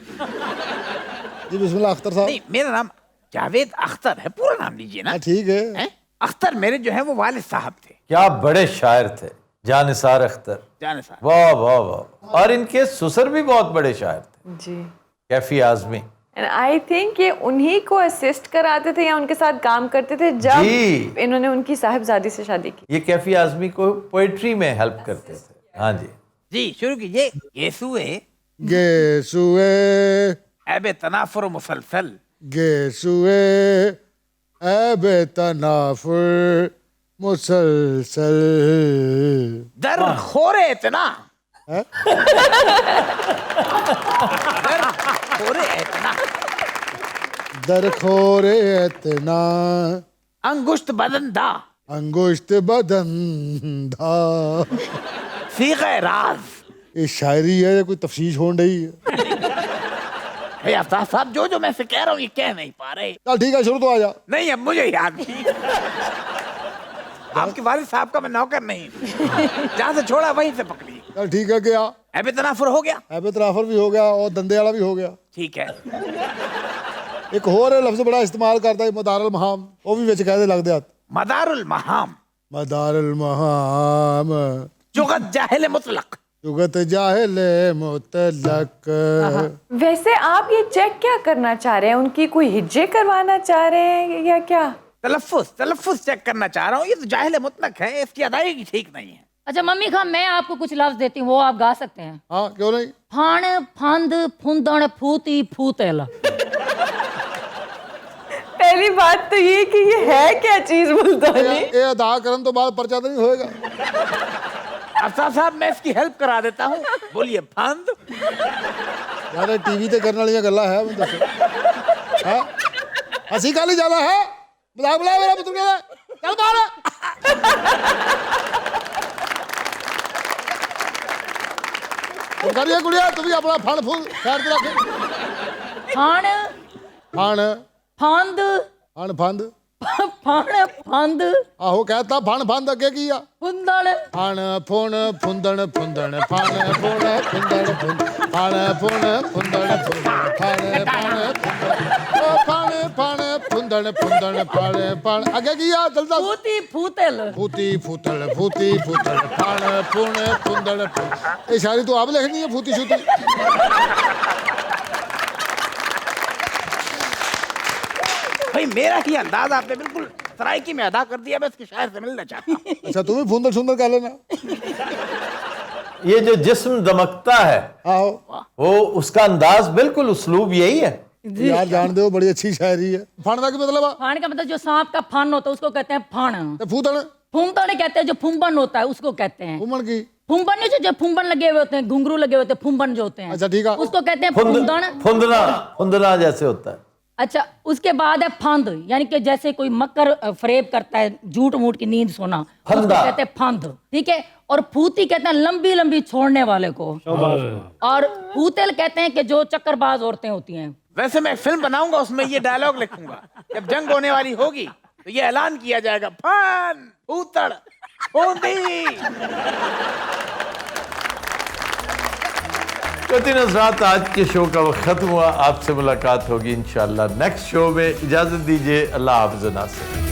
जी। बिस्मिल्लाह अख्तर साहब। नहीं, मेरा नाम जावेद अख्तर है, पूरा नाम लीजिए ना। ठीक है। अख्तर मेरे जो है वो वालिद साहब थे। क्या बड़े शायर थे जानिसार अख्तर, जानिसार। वाह वाह वाह। और इनके ससुर भी बहुत बड़े शायर थे जी, Kaifi Azmi. And I think ये उन्हीं को असिस्ट कराते थे या उनके साथ काम करते थे जब इन्होंने उनकी साहिबजादी से शादी की। ये कैफी आजमी को पोएट्री में हेल्प करते थे। हाँ जी जी, शुरू कीजिए। गेसुए गेसुए ऐबे तनाफुर मुसलसल, गेसुए ऐबे तनाफुर मुसलसल, दर खोरे इतना, दर खोरे इतना, दर खोरे इतना, अंगुश्त बदंदा, अंगुश्त बदन धा, सीग़े राज। ये शायरी है या कोई तफसीश हो रही है? भाई आफ्ताब साहब, जो मैं से कह रहा हूँ ये कह नहीं पा रहे। चल ठीक है, शुरू तो आ जा। नहीं, अब मुझे याद नहीं। आपके वालिद साहब का मैं नौकर नहीं, जहाँ से छोड़ा वहीं से पकड़ी। चल ठीक है, गया ऐबे तनाफुर हो गया, ऐबे तनाफुर भी हो गया और दंदे वाला भी हो गया। ठीक है। एक होर लफ्ज बड़ा इस्तेमाल करता है मदारुल महाम, वो भी विच कहते लगदे हत्थ। मदारुल महाम, मदारुल महाम, जुगत जाहिल मुतलक, जुगत जाहिल मुतलक। वैसे आप ये चेक क्या करना चाह रहे हैं? उनकी कोई हिज्जे करवाना चाह रहे हैं या क्या? तलफ्फुज चेक करना चाह रहा हूँ। ये तो जाहिल मुतलक है, इसकी अदायगी ठीक नहीं है। अच्छा मम्मी खां, मैं आपको कुछ लफ्ज देती हूँ, वो आप गा सकते हैं। हाँ क्यों नहीं। फाण फंद फुंदण फूती फूतेला। पहली बात तो ये कि ये है क्या चीज मुल्तानी? ये अदा करने तो बाद पर्चा तो नहीं होएगा। आफ्ताब साहब, मैं इसकी हेल्प करा देता हूँ। बोलिए। फंद यार टीवी ते करने वाली गल्ला है, मैं दसो हां हंसी काली ज्यादा है, मजाक बुला मेरा पुत्र के चल बाहर। तो करिए गुड़िया, तू भी अपना फल फूल खैर रख। फाण फण फांद फण फंद फाण फांद आहो कहता फण फंद अगे की आ फुंदण फण फुण फुंदण फुंदण फण फुण फुंदण फुंद फण फुण फुंदण फुंदण फण फण फण फुंदण फुंदण फण फण अगे की आ चलता फूती फूतल फूती फूतल फण फुण फुंदण फुंद। ये शायरी तो आप लिखनी है फूती शूती। भाई मेरा ही अंदाज आपने बिल्कुल सराइकी में अदा कर दिया। मैं इसके शायर से मिलना चाहता हूँ। अच्छा तुम्हें फुंदर सुंदर कह लेना। ये जो जिस्म दमकता है आओ वो उसका अंदाज बिल्कुल उस्लूब यही है। यार जान दो बड़ी अच्छी शायरी है। फण का क्या मतलब? फाण का मतलब जो सांप का फन होता है उसको कहते हैं फाण। फूतण फुंदण कहते हैं जो फुंबन होता है उसको कहते हैं। फुमण की फुंबन नहीं जो फुंबन लगे हुए होते हैं, घुंघरू लगे हुए होते हैं, फुंबन जो होते हैं। अच्छा ठीक है। उसको कहते हैं फुंदण। फुंदना जैसे होता है। अच्छा उसके बाद है फंद, यानी कि जैसे कोई मकर फरेब करता है, झूठ मूठ की नींद सोना, उसको कहते हैं फंद। ठीक है। और फूती कहते हैं लंबी लंबी छोड़ने वाले को। और फूतल कहते हैं कि जो चक्करबाज औरतें होती हैं। वैसे मैं फिल्म बनाऊंगा, उसमें ये डायलॉग लिखूंगा। जब जंग होने वाली होगी तो ये ऐलान किया जाएगा, फन फूतड़ फूंदी। हज़रात आज के शो का वक्त खत्म हुआ। आपसे मुलाकात होगी इंशाअल्लाह नेक्स्ट शो में। इजाजत दीजिए। अल्लाह हाफ़िज़ नासिर।